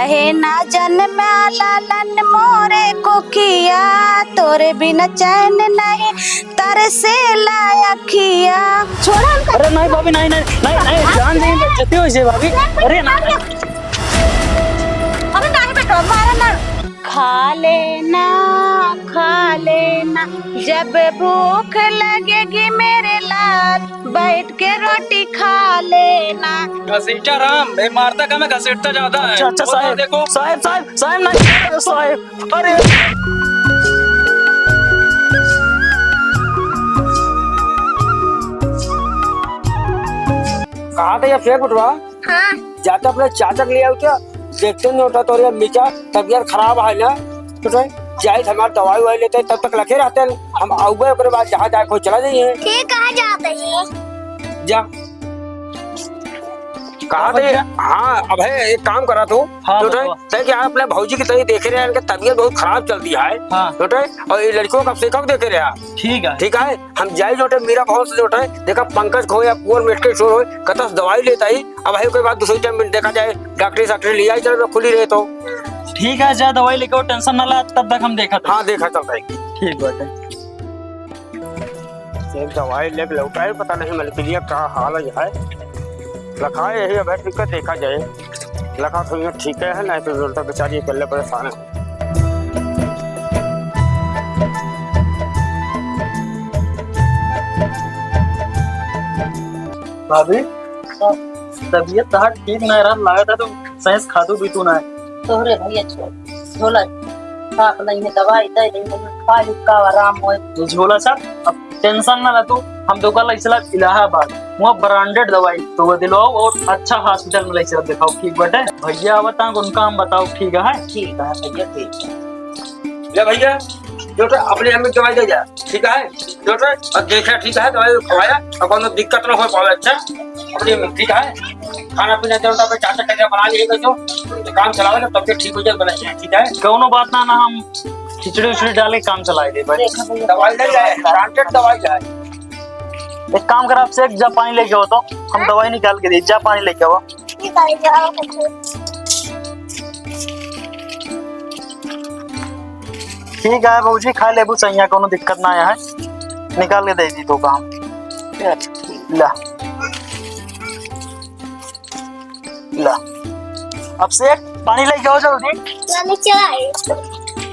काहे ना जन्मा लालन मोरे कोखिया, तोरे बिना चैन नहीं तरसे लायखिया। छोड़ा। अरे नहीं भाभी, नहीं नहीं नहीं नहीं, जान नहीं बचती हो इसे भाभी। अरे ना, अरे नहीं बेटा, मारा ना। खा लेना जब भूख लगेगी मेरे लाल, बैठ के रोटी खा लेना। घसीटा राम, मारता कम है, घसीटता ज्यादा है। अच्छा साहब, देखो साहब साहब साहब नहीं साहब, अरे कहाँ थे ये फेंक उठवा? हाँ। जाते अपने चाचा के लिए आओ क्या? देखते नहीं होता तो मीठा तबियत खराब है ना, तो जाए हमारे दवाई वाई लेते तब तक लगे रहते हैं। हम आऊगे ओकरे बाद जहाँ जाए को चला जाइए। ठीक है, जाते हैं। जा कहाँ थे? हाँ अब है एक काम करा तू, हाँ, तो क्या अपने भौजी की तबीयत देखे रहे, तबीयत बहुत खराब चलती है। हाँ। और ये लड़कियों का से कब देखे रहे? ठीक है हम जाए जोटे मेरा बहुत से जोटे देखा पंकज खो या पुअर मेडिकल स्टोर हो कतस दवाई लेता ही। अब है कोई बात दूसरी टाइम देखा जाए डॉक्टरी लिया चलो खुली रहे तो ठीक है, जा दवाई लेके टेंशन ना ला, तब तक हम देखा। हाँ देखा चलता है। ठीक बात है। एक दवाई लेके लौटाए, पता नहीं मलकिया क्या हाल है। लखा यही अब दिक्कत देखा जाए, लखा तो ये ठीक है नहीं तो जोड़ता बेचारी अकेले परेशान है। भाभी तबीयत तो ठीक नहीं रहा, लगा था तो साइंस खादू भी तू ना है। तोहरे भैया झोला साफ नहीं है, दवाई दे देंगे खा लिखा आराम हो। तो झोला साहब अब टेंशन ना ला तू, हम तो कल चला इलाहाबाद वहाँ ब्रांडेड दवाई तो वो दिलवाओ और अच्छा हॉस्पिटल में ले चला दिखाओ। ठीक बटे भैया बता उनका हम बताओ। ठीक है भैया ठीक है। ले भैया जो तो अपने हमें दवाई दे जा, ठीक है जो तो और देखा ठीक है दवाई खवाया और कोनो दिक्कत ना हो पावे। अच्छा अपने ठीक है खाना पीना तो पे चाचा कैसे बना लिए जो काम चलावे ना तब ठीक हो जाए बना जाए। ठीक है कौनो बात ना ना, हम खिचड़ी उचड़ी डाले काम चलाए दे भाई। दवाई ले जाए, ब्रांडेड दवाई जाए। एक काम कर, आपसे एक जा पानी लेके आओ तो हम दवाई निकाल के दे। जा पानी लेके आओ। ठीक है बाबूजी, खा ले सही, कोनो दिक्कत ना है, निकाल के दे दी तो काम। ला ला अब से पानी लेके आओ जल्दी।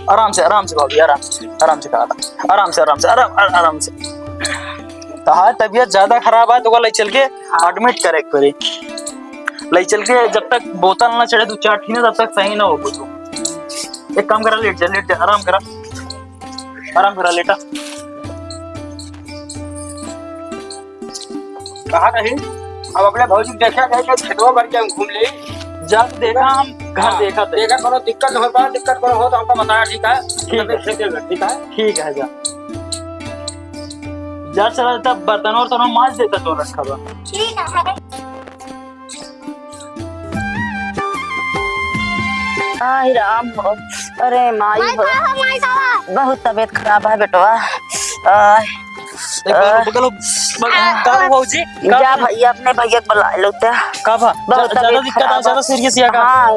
आराम से भाभी, आराम से खा, आराम से। कहा तबीयत ज्यादा खराब है तो ले चल के एडमिट करे पड़े, ले चल के जब तक बोतल ना चढ़े 2-4 ठीने तब तक सही ना हो कुछ। एक काम करा, लेट जा, आराम करा लेटा। कहा नहीं अब अपने भौजी देखा गए तो खेतवा भर के हम घूम ले। जब देखा हम घर देखा कोनो दिक्कत हो पाए, दिक्कत कोनो हो तो हमको बताया। ठीक है ठीक है जा चला देता, बर्तन और तो मांज देता तो रखा हुआ। ठीक है। आई राम हो, अरे माई हो, बहुत तबीयत खराब है बेटवा। बाबूजी जा भैया अपने भैया को बुला लो। बहुत ज्यादा दिक्कत है, ज्यादा सीरियस है का? हाँ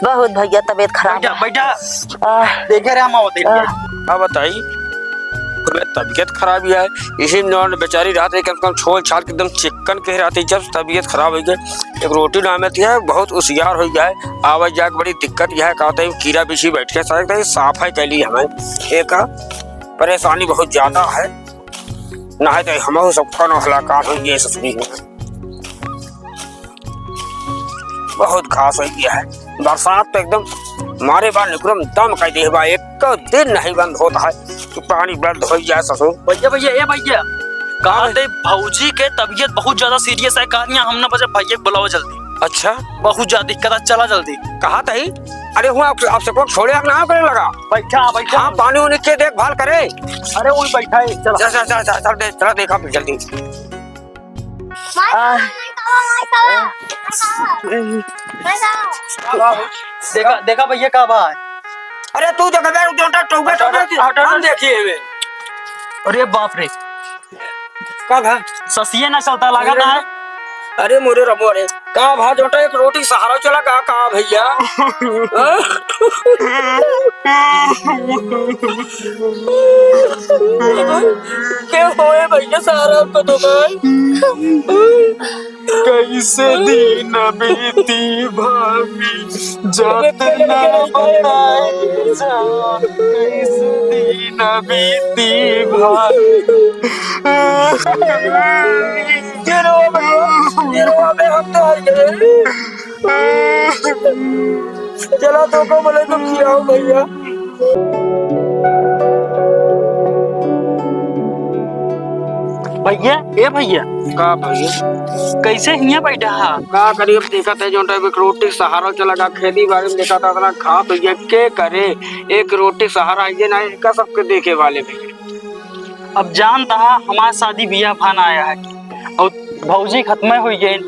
बहुत भैया तबीयत खराब है। बेटा देखे रहे हम अब बताइए तबीयत खराब है, इसी नॉन बेचारी रात कम से कम छोल छाल एकदम चिकन कह रहा थी। जब तबीयत खराब हो गई एक रोटी ना में है बहुत होशियार हो जाए, आवाज जाके बड़ी दिक्कत यह कहते हैं कीड़ा बिछी बैठ के साथ साफ है कैली हमें एक परेशानी बहुत ज्यादा है ना है तो हम सबका नौलाकार हो गया। ससुरी में बहुत घास हो गया है, बरसात तो एकदम मारे बार निकलम दम कह दे, एक दिन नहीं बंद होता है तो पानी बंद हो जाए। ससुर भैया कहा थे भौजी के तबीयत बहुत ज्यादा सीरियस है, कहानियां हम ना बजे भैया बुलाओ जल्दी। अच्छा बहुत ज्यादा दिक्कत है, चला जल्दी। कहा था ही? अरे हुआ आपसे कौन छोड़े ना करे लगा। बैठा हाँ पानी उन्हीं के देखभाल करे। अरे वही बैठा है, चला देखा फिर जल्दी। देखा भैया का बात। अरे तू देखिए। अरे बाप रे कब है ससिए ना चलता लगा था। अरे मोरे रमो रे कहा भा जोटा एक रोटी सहारा चला कहा भैया क्या होए भैया सहारा को तो कैसे दिन बीती भाभी जात ना बताए जान कैसे दिन बीती भाभी चला तो को बोले तो खिलाओ भैया। भैया ए भैया का भैया कैसे हिया बैठा हा का करी अब देखा था जो एक रोटी सहारा चला का खेती बाड़ी में देखा था अपना खा भैया के करे एक रोटी सहारा ये ना का सबके देखे वाले भैया। अब जानता हमारा शादी बियाह फान आया है और भौजी खत्म हो गई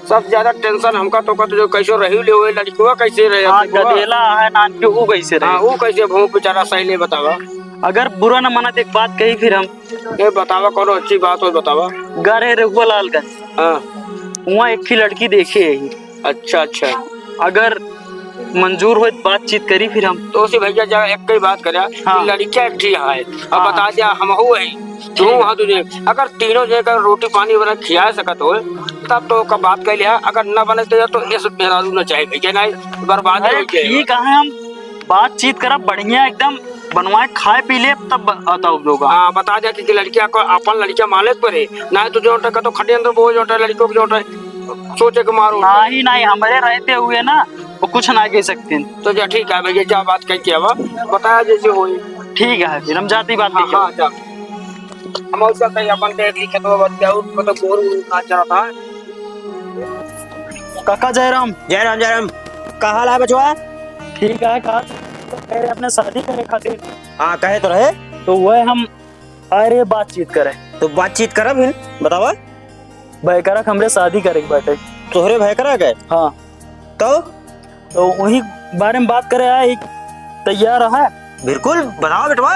सब ज्यादा टेंशन हमका तो जो कैसे रही ले हुए लड़कियों कैसे रहे हाँ गदेला है नान के वो कैसे रहे वो कैसे भूख बेचारा सही ले बतावा अगर बुरा न माना तो एक बात कही फिर हम ये बतावा कौन अच्छी बात हो बतावा घर है रघुलालगंज हाँ वहाँ एक ही लड़की देखे है अच्छा अच्छा अगर मंजूर हो तो बातचीत करी फिर हम तो उसी भैया जा एक ही बात करे हाँ। लड़कियां एक है अब हाँ। बता दिया हम हो तू वहाँ तुझे अगर तीनों जगह रोटी पानी बना खिला सकत हो तब तो का बात कर लिया अगर न बने तो ये सब मेहरारू न चाहे भैया नहीं बर्बाद हो ठीक है हम बातचीत करा बढ़िया एकदम बनवाए खाए पी ले तब आता लोग हाँ बता दिया कि लड़कियां को अपन लड़कियां मालिक पर है ना तो जो तो खड़े अंदर वो जो लड़कियों को जो सोचे के मारो नहीं नहीं हमारे रहते हुए ना वो कुछ ना कह सकते तो जा ठीक है भैया क्या बात कह के अब बताया जैसे हो ठीक है फिर हम जाती बात नहीं हाँ जा हम उसका कहीं अपन देख लिखे तो बच्चा उसको तो बोर ना चला था। काका जयराम जयराम कहा हाल है बचवा ठीक है कहा कह रहे अपने शादी करे खातिर हाँ कहे तो रहे तो वह हम आ रहे बातचीत करे तो बातचीत करब हिन बतावा भाई करा हमरे शादी करे बैठे तोहरे भाई करा गए हाँ तो वही बारे में बात करे आए तैयार है बिल्कुल बताओ बेटवा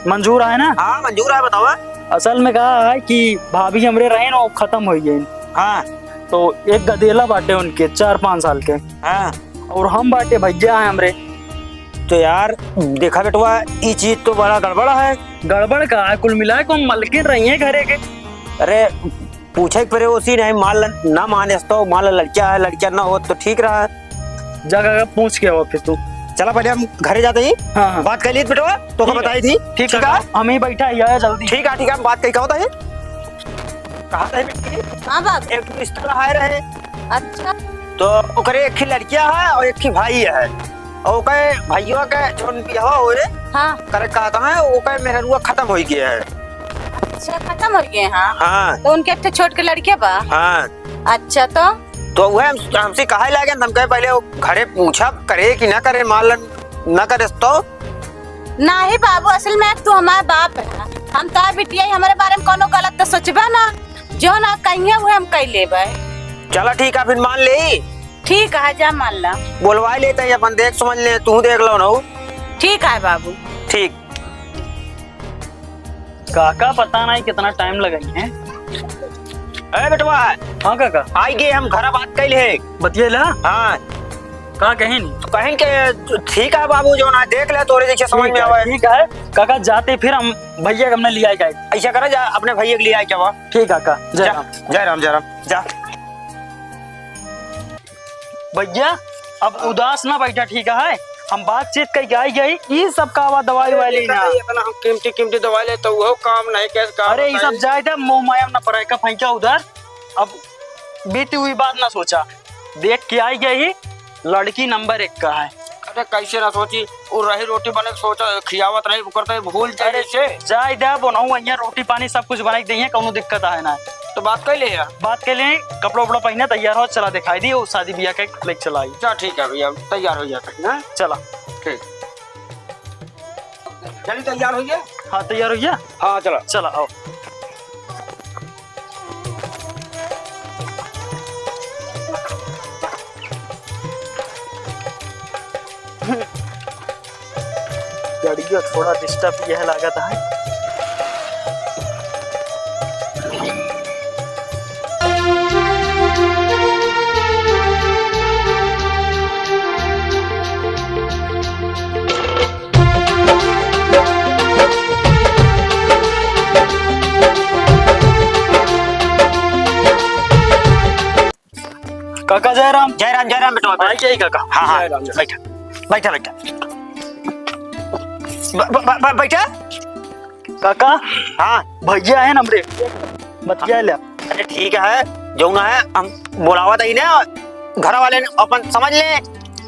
मंजूर है ना हाँ मंजूर है बतावा असल में कहा है कि भाभी हमरे रहे ना वो खत्म हो गई हाँ तो एक गदेला बाटे उनके 4-5 साल के हाँ और हम बाटे भैया हैं हमरे तो यार देखा बेटवा ये चीज तो बड़ा गड़बड़ है गड़बड़ का है कुल मिला को मलकिन रही है घरे के अरे पूछे परे उसी नहीं मान ना माने तो मान लड़किया है लड़किया ना हो तो ठीक रहा जगह पूछ के आओ फिर तू चला पहले हम घरे जाते ही हाँ बात कर ली बेटवा तो ठीक बताई थी ठीक है हम ही बैठा है जल्दी ठीक है हम बात कही कहा है कहा था हाँ बाबू एक रिश्ता है रहे अच्छा तो ओकरे एक ही लड़किया है और एक ही भाई है और ओके भाइयों के जोन बियाह हो रे हाँ करे कहता है ओके मेहरुआ खत्म हो गया है अच्छा खत्म हो गए हाँ हाँ तो उनके एक छोट के लड़के बा हाँ अच्छा तो वह हमसे कहा लगे हम कहे पहले वो घरे पूछा करे कि ना करे मान न करे तो नहीं बाबू असल में तू हमारे बाप है हम तो बिटिया हमारे बारे में कोनो गलत तो सोचबा ना जो ना कहिए वो हम कह लेबे चला ठीक है फिर मान ले ठीक है जा मान ला बोलवा लेते हैं अपन देख समझ ले तू देख लो ना ठीक है बाबू ठीक काका पता नहीं कितना टाइम लगाई है अरे बेटवा हाँ काका आई गए हम घर बात कैल है बतिएला हाँ कहा कहीं नहीं तो कहें के ठीक है बाबू जो ना देख ले तोरे जैसे समझ में आवे ठीक है काका जाते फिर हम भैया के हमने लिया जाए ऐसा करा जा अपने भैया के लिए आए क्या ठीक काका जय राम जय राम जा भैया अब उदास ना बैठा ठीक है हम बातचीत कई आई गई ये सब का आवा दवाई वाली ना इतना हम कीमती दवाई ले तो वो काम नहीं कैसे काम अरे ये सब जाए थे मोह माया ना पड़े का फेंका उधर अब बीती हुई बात ना सोचा देख के आई गई लड़की नंबर 1 का है अरे कैसे ना सोची वो रही रोटी बने सोचा खियावत रही करते भूल जाए से जाए दे बनाऊ अहिया रोटी पानी सब कुछ बनाई दे कोनो दिक्कत है ना तो बात कर ले यार बात के लिए कपड़ा उपड़ा पहने तैयार हो चला दिखाई दी शादी ब्याह के लेक चलाई चल ठीक है भैया तैयार हो जाता है चला ठीक चलिए तैयार हो गया हाँ तैयार हो गया हाँ चला चला आओ गाड़ी का थोड़ा डिस्टर्ब यह लागत है काका जयराम। जयराम जयराम बेटा। बैठ जाइए काका। हाँ हाँ जयराम, जयराम। बैठा बैठा बैठा बैठा। काका हाँ भैया है हमरे बतिया ले। अरे ठीक है जो ना है हम बोलावा था ना घर वाले ने अपन समझ ले।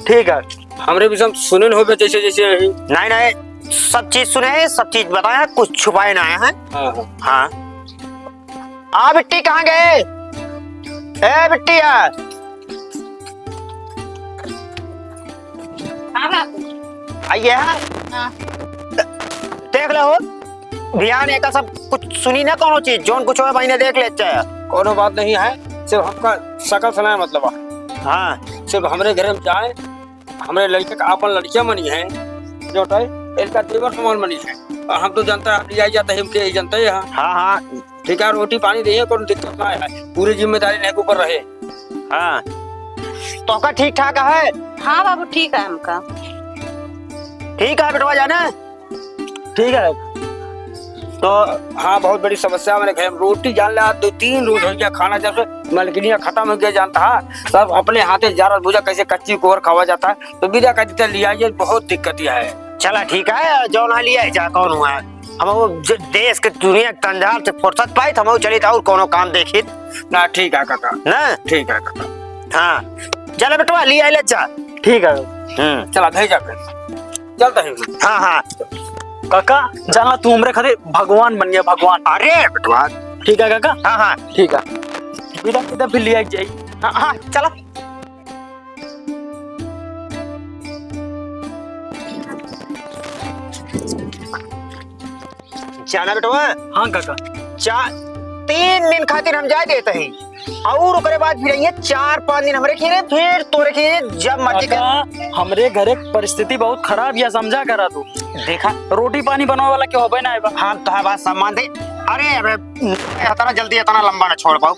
ठीक है। हमरे भी सब सुनन हो जैसे जैसे यही। नहीं नहीं सब चीज सुने हैं, सब चीज बताए, कुछ छुपाए ना है। हाँ आ बिट्टी कहाँ गए? ए बिट्टी यार आइए। देख लो ध्यान एक सब कुछ सुनी ना कोनो चीज जोन कुछ हो भाई ने देख ले चाहे कोनो बात नहीं है, सिर्फ आपका शकल सुनाए मतलब। हाँ सिर्फ हमरे घर में जाए, हमरे लड़के का अपन लड़कियां बनी है जो इसका देवर समान बनी है। और हम तो जानता है आई जाता है हमके जानते हैं। हाँ हाँ ठीक है रोटी पानी दे कोई दिक्कत ना है, पूरी जिम्मेदारी लेके ऊपर रहे। हाँ तो का ठीक ठाक है? हाँ बाबू ठीक है हमका। ठीक है बेटवा जाना। ठीक है। तो हाँ बहुत बड़ी समस्या मेरे घर में। रोटी जान ला 2-3 रोज हो गया खाना जब से मलकिनिया खत्म हो गया जानता है सब अपने हाथे जारा भूजा कैसे कच्ची कोहर खावा जाता है। तो बिना कहते लिया ये बहुत दिक्कत है। चला ठीक है जो ना लिया जा कौन हुआ हम वो देश के दुनिया तंजाल से फुर्सत पाई हम चली था और कोनो काम देखी ना। ठीक है काका ना। ठीक है काका। हाँ चला बेटवा लिया ले जा। ठीक है। चला भेजा फिर चलता है। हाँ हाँ काका जाना तू हमरे खातिर भगवान बन गया भगवान। अरे बेटवा ठीक है काका। हाँ हाँ ठीक है। बिना किधर फिर लिया जाइए। हाँ हाँ चला। जाना बेटवा। हाँ काका। 3 दिन खातिर हम जा देते हैं और ओकरे बाद फिर ये 4-5 दिन हमरे खेले फिर तोरे खेले जब मर्जी कर। काका हमरे घरे परिस्थिति बहुत खराब या समझा करा तू। देखा रोटी पानी बनावे वाला क्यों होबे ना है। हम तो बात सम्मान दे। अरे अबे इतना जल्दी इतना लंबा ना छोड़ पाओ।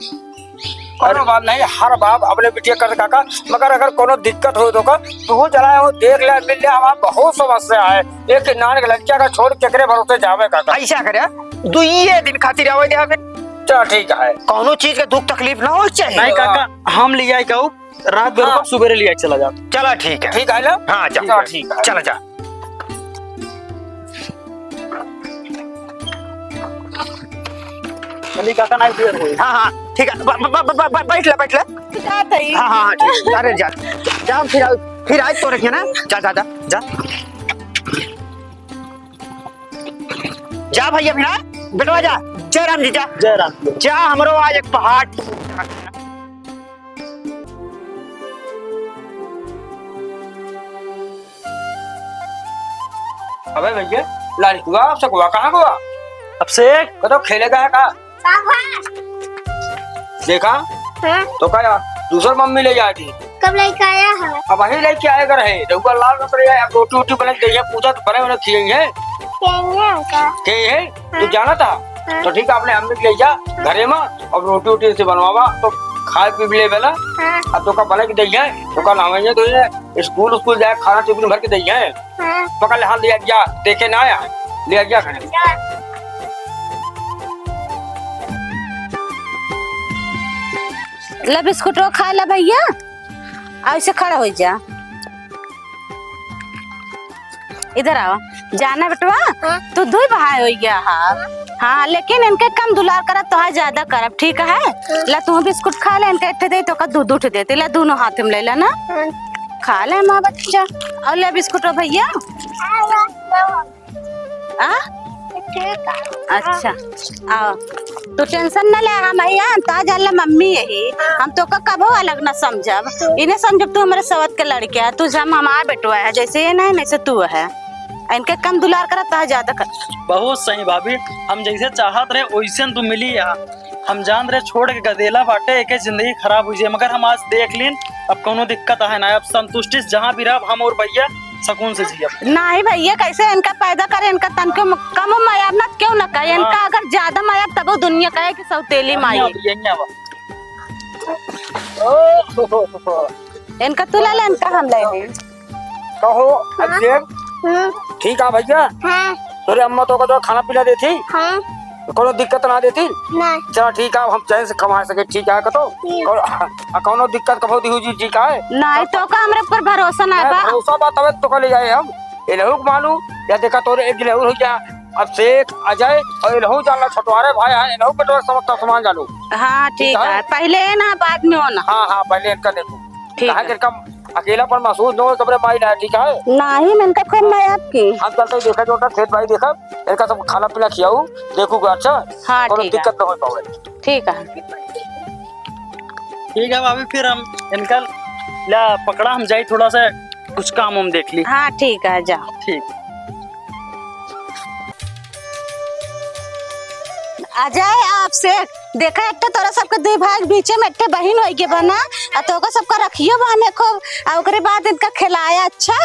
कोनो बात नहीं, हर बाप अपने बिटिया कर काका। मगर अगर कोनो दिक्कत हो तो का तू चलाए हो देख ले मिल ले। हमारा बहुत समस्या है। एक नान के लड़किया का छोड़ केकरे भरोसे जावे काका। ऐसा करे 2 दिन खातिर आवे दे हमें। चल ठीक है। कोनो चीज का दुख तकलीफ ना हो चाहिए। नहीं काका हम लिया कहू रात भर हाँ। को सुबह लिया चला जा। चला ठीक है। ठीक है ना। हाँ जा चल ठीक है। चला जा। चली काका नहीं देर हुई। हाँ हाँ ठीक है बैठ ले बैठ ले। जाता ही। हाँ हाँ ठीक। अरे जा जा फिर आज तो रखिए ना। जा जा जा जा जा भैया फिर बेटवा जा। जयराम जी जा जयराम। जा हमरो आज एक पहाड़। अबे भैया लाली हुआ आपसे हुआ कहाँ हुआ? अब से कतो खेलेगा है का देखा तो क्या दूसर मम्मी ले जाती कब लेके आया है? अब वही लेके आएगा रहे रहुआ लाल कपड़े अब रोटी वोटी बना के पूछा तो बने उन्हें खिएंगे के है तू जाना था। तो ठीक है अपने अम्मी ले जा घरे में अब रोटी वोटी से बनवावा तो खाए पी भी ले बेला। अब तो का बना के दे तो का नाम है तो ये स्कूल जाए खाना टिफिन भर के दे पकड़ ले हाथ लिया गया देखे ना आया लिया गया खाने। ला बिस्कुट खा ला भैया ऐसे खड़ा हो जा। इधर आओ जाना बेटवा तू 2 भाई हो गया। हाँ लेकिन इनके कम दुलार करब तो ज्यादा करब ठीक है। ला तू बिस्कुट खा ले इनके इठे दे तो का दूध उठ देते ला दोनों हाथ में ले ला ना खा ले माँ बच्चा। और ले बिस्कुट भैया। अच्छा आओ तू टेंशन न ले हम यहाँ ताज अल्लाह मम्मी यही हम तो का कबो अलग न समझब इन्हें समझब तू हमारे सवत के लड़के है तू जब हमारा बेटवा है जैसे ये नहीं वैसे तू है इनके कम दुलार कर ता ज्यादा कर। बहुत सही भाभी हम जैसे चाहत रहे वैसे तू मिली यहाँ। हम जान रहे छोड़ के गदेला बाटे एक जिंदगी खराब हुई मगर हम आज देख लीन अब कोनो दिक्कत है ना। अब संतुष्टि जहाँ भी रह हम और भैया सुकून से जिया। नहीं भैया कैसे इनका पैदा करे इनका तन के कम मायाब ना क्यों ना कहे इनका अगर ज्यादा मायाब तब दुनिया कहे कि सौतेली माई इनका तुला ले इनका हम ले कहो अभिषेक ठीक है भैया तेरे अम्मा तो का जो खाना पीना देती कोनो दिक्कत ना देती नहीं चलो ठीक है हम चैन से कमा सके ठीक है कतो कोनो दिक्कत कभो दी हुई ठीक है नहीं तो का हमरे ऊपर भरोसा ना बा। भरोसा बात तब तो ले जाए हम इलहू मालू या देखा तोरे एक गिलहू हो गया अब शेख अजय और इलहू जानला छोटवारे भाई है इलहू पे तो समझता सामान जानू। हाँ ठीक है पहले ना बाद में होना। हाँ पहले इनका देखो ठीक कहा है। कि कम अकेला पर महसूस न हो कमरे माई ना ठीक है। नहीं मैंने कहा खूब मैं आपकी। हम चलते देखा जो खेत भाई देखा इनका सब खाना पीना खियाऊ देखूगा अच्छा। हाँ कोनो ठीक है दिक्कत न हो पावे। ठीक है। ठीक है भाभी फिर हम इनका ला पकड़ा हम जाए थोड़ा सा कुछ काम हम देख ली। हाँ ठीक है जाओ। ठीक अजय आपसे देखा एक तोरा सबके दो भाई के बीच में एक बहन हो गई बना आ तो ओका सबका रखियो बहने खूब आ ओकरे बाद इनका खिलाया अच्छा।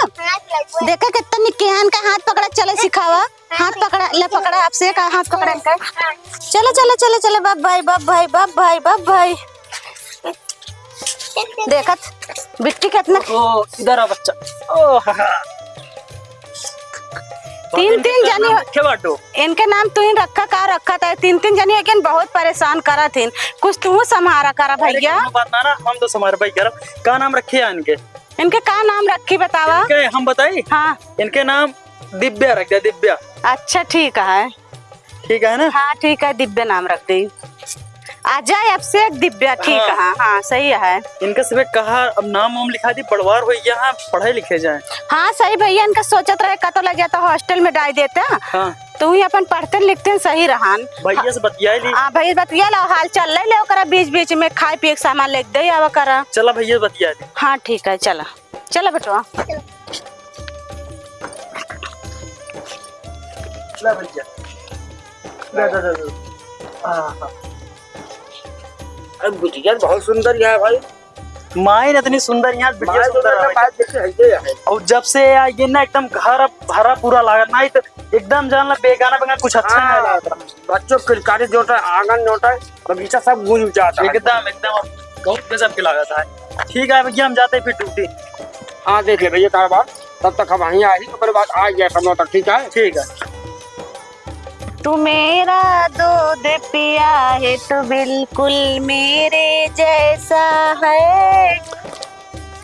देखा कितना निकेहन का हाथ पकड़ा चले सिखावा हाथ पकड़ा ले पकड़ा आपसे का हाथ पकड़ा इनका चलो चलो चलो चलो बाप भाई बाप भाई बाप भाई बाप भाई। देखत बिट्टी कितना ओ इधर आ बच्चा। ओ तीन जनी के बाटो इनके नाम तू ही रखा का रखा था तीन जनी लेकिन बहुत परेशान करा थी कुछ तू संभारा करा भैया। बात ना हम तो हमारे भाई करब का नाम रखे है इनके इनके का नाम रखी बतावा। इनके हम बताई हाँ इनके नाम दिव्या रख दिया दिव्या। अच्छा ठीक है। ठीक है ना। हाँ ठीक है दिव्या नाम रख दी अजय अब से दिव्या ठीक है। हाँ हाँ सही है। इनका सब कहा अब नाम वाम लिखा दी पढ़वार हो यहाँ पढ़े लिखे जाए। हाँ सही भैया इनका सोचत रहे का तो लग जाता हॉस्टल में डाल देता हाँ तू ही अपन पढ़ते लिखते सही रहन। भैया से बतिया ली। हाँ भैया बतिया लो हाल चल ले करा बीच बीच में खाए पिए के सामान लेके दे आवा करा। चला भैया से बतिया ली। हाँ ठीक है चला चलो बेटवा। ला भैया हाँ अब बिटिया बहुत सुंदर है भाई माइन इतनी सुंदर यहाँ बिटिया सुंदर है। और जब से आई ये ना एकदम घर भरा पूरा लागत ना तो एकदम जानला बेगाना बेगाना कुछ अच्छा नहीं लागत रहा। बच्चों किलकारी जोटा आंगन जोटा बगीचा सब गूंज जाता है एकदम एकदम बहुत गजब की लागत है। ठीक है भैया हम जाते हैं फिर ड्यूटी। हाँ देख ले भैया कारोबार तब तक हम वहीं आई तो बाद आ गया समय तक ठीक है। ठीक है। तू मेरा दूध पिया है तो बिल्कुल मेरे जैसा है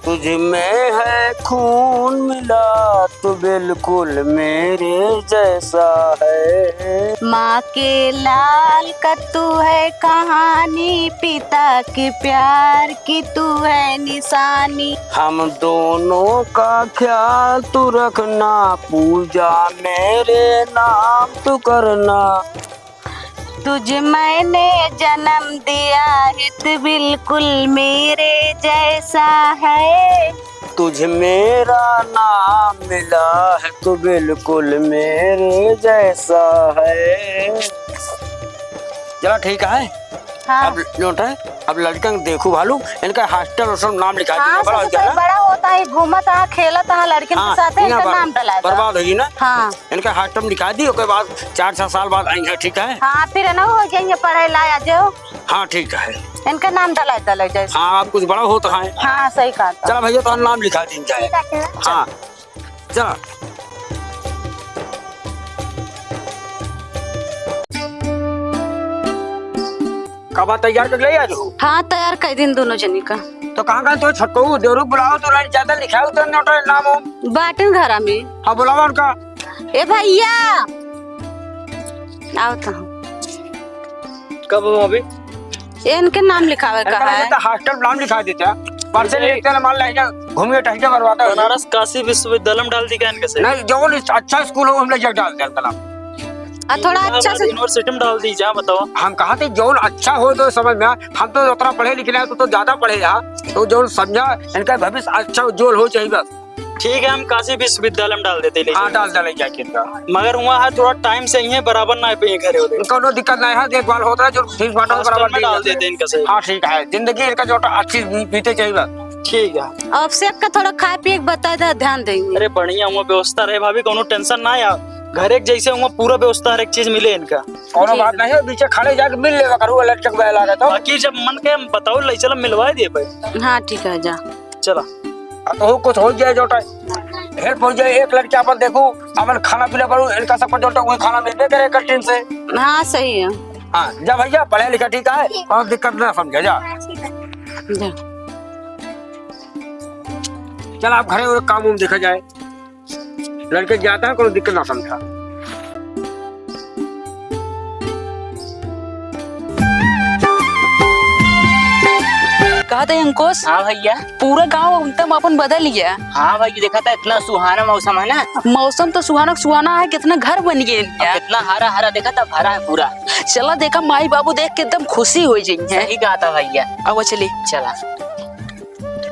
तुझ में है खून मिला तो बिल्कुल मेरे जैसा है। माँ के लाल का तू है कहानी पिता के प्यार की तू है निशानी। हम दोनों का ख्याल तू रखना पूजा मेरे नाम तू करना। तुझ मैंने जन्म दिया है तू बिल्कुल मेरे जैसा है। तुझ मेरा नाम मिला है तो बिल्कुल मेरे जैसा है। चलो ठीक है। हाँ अब नोट है अब लड़का देखू भालू इनका हॉस्टल और सब नाम लिखा हाँ बड़ा हो सब जाएगा। बड़ा होता है घूमता है खेलता है लड़के के साथ इनका नाम डला बर्बाद होगी ना। हाँ इनका हॉस्टल दिखा दी उसके बाद 4-6 साल बाद आएंगे ठीक है। हाँ फिर ना हो जाएंगे पढ़ाई लाया जो हाँ ठीक है। इनका नाम डला जैसे। हाँ आप कुछ बड़ा होता है। हाँ सही कहा था। चलो भैया तो नाम लिखा दी जाए। हाँ चलो कब तैयार कर ले आज हो हाँ तैयार कर दिन दोनों जनी का। तो कहाँ तो छटको देवरू बुलाओ तो रानी ज्यादा लिखा है उधर नोट नाम हो। बाटन घरा में। हाँ बुलाओ उनका। ए भैया आओ तो कब हो अभी इनके नाम लिखावे का है। हॉस्टल नाम लिखा देता पर्चे लिखते हैं मान लेगा घूमिए टहके करवाता है। बनारस काशी विश्वविद्यालय में डाल दी क्या इनके से। नहीं जो अच्छा स्कूल हो हम ले डाल दें थोड़ा अच्छा से यूनिवर्सिटी में डाल दी जा बताओ। हम कहा थे जो अच्छा हो तो समझ में हम तो उतना पढ़े लिखे हैं तो ज्यादा पढ़े यहाँ तो जो समझा इनका भविष्य अच्छा उज्जवल हो चाहिए बस। ठीक है हम काशी विश्वविद्यालय में डाल देते हैं। हाँ डाल डाले जाके मगर वहाँ है थोड़ा टाइम से ही है बराबर ना पे घरे होते कोनो दिक्कत नहीं है देखभाल होता है जो फीस बांटो बराबर डाल देते हैं इनका से। हाँ ठीक है जिंदगी इनका जो अच्छी बीते चाहिए बस। ठीक है अभिषेक का थोड़ा खाए पिए बता दे ध्यान देंगे। अरे बढ़िया वहाँ व्यवस्था रहे भाभी कोनो टेंशन ना यार घर एक जैसे वहाँ पूरा व्यवस्था हर एक चीज मिले इनका। कोनो बात नहीं है बीचे खड़े जाके मिल लेगा करूँ लटक बहला रहे तो बाकी जब मन के बताओ ले चलो मिलवा दिए भाई। हाँ ठीक है जा चला तो कुछ हो जाए जो हेल्प हो जाए। एक लड़की अपन देखू अपन खाना पीना करू, इनका सब जो वही खाना मिलते करे कैंटीन से। हाँ सही है। हाँ जा भैया, पढ़ा लिखा ठीक है, और दिक्कत ना समझे जा। जा। चल आप घरे और काम उम देखा जाए, लड़के जाता है कोई दिक्कत ना समझा। कहा था अंकुश? हाँ भैया। पूरा गांव एकदम अपन बदल गया। हाँ भैया, देखा था इतना सुहाना मौसम है ना। मौसम तो सुहाना है, कितना घर बन गए इनका। कितना हरा हरा देखा था, भरा है पूरा। चला देखा माई बाबू देख के एकदम खुशी हो जाएंगे। सही कहा था भैया। अब चली चला।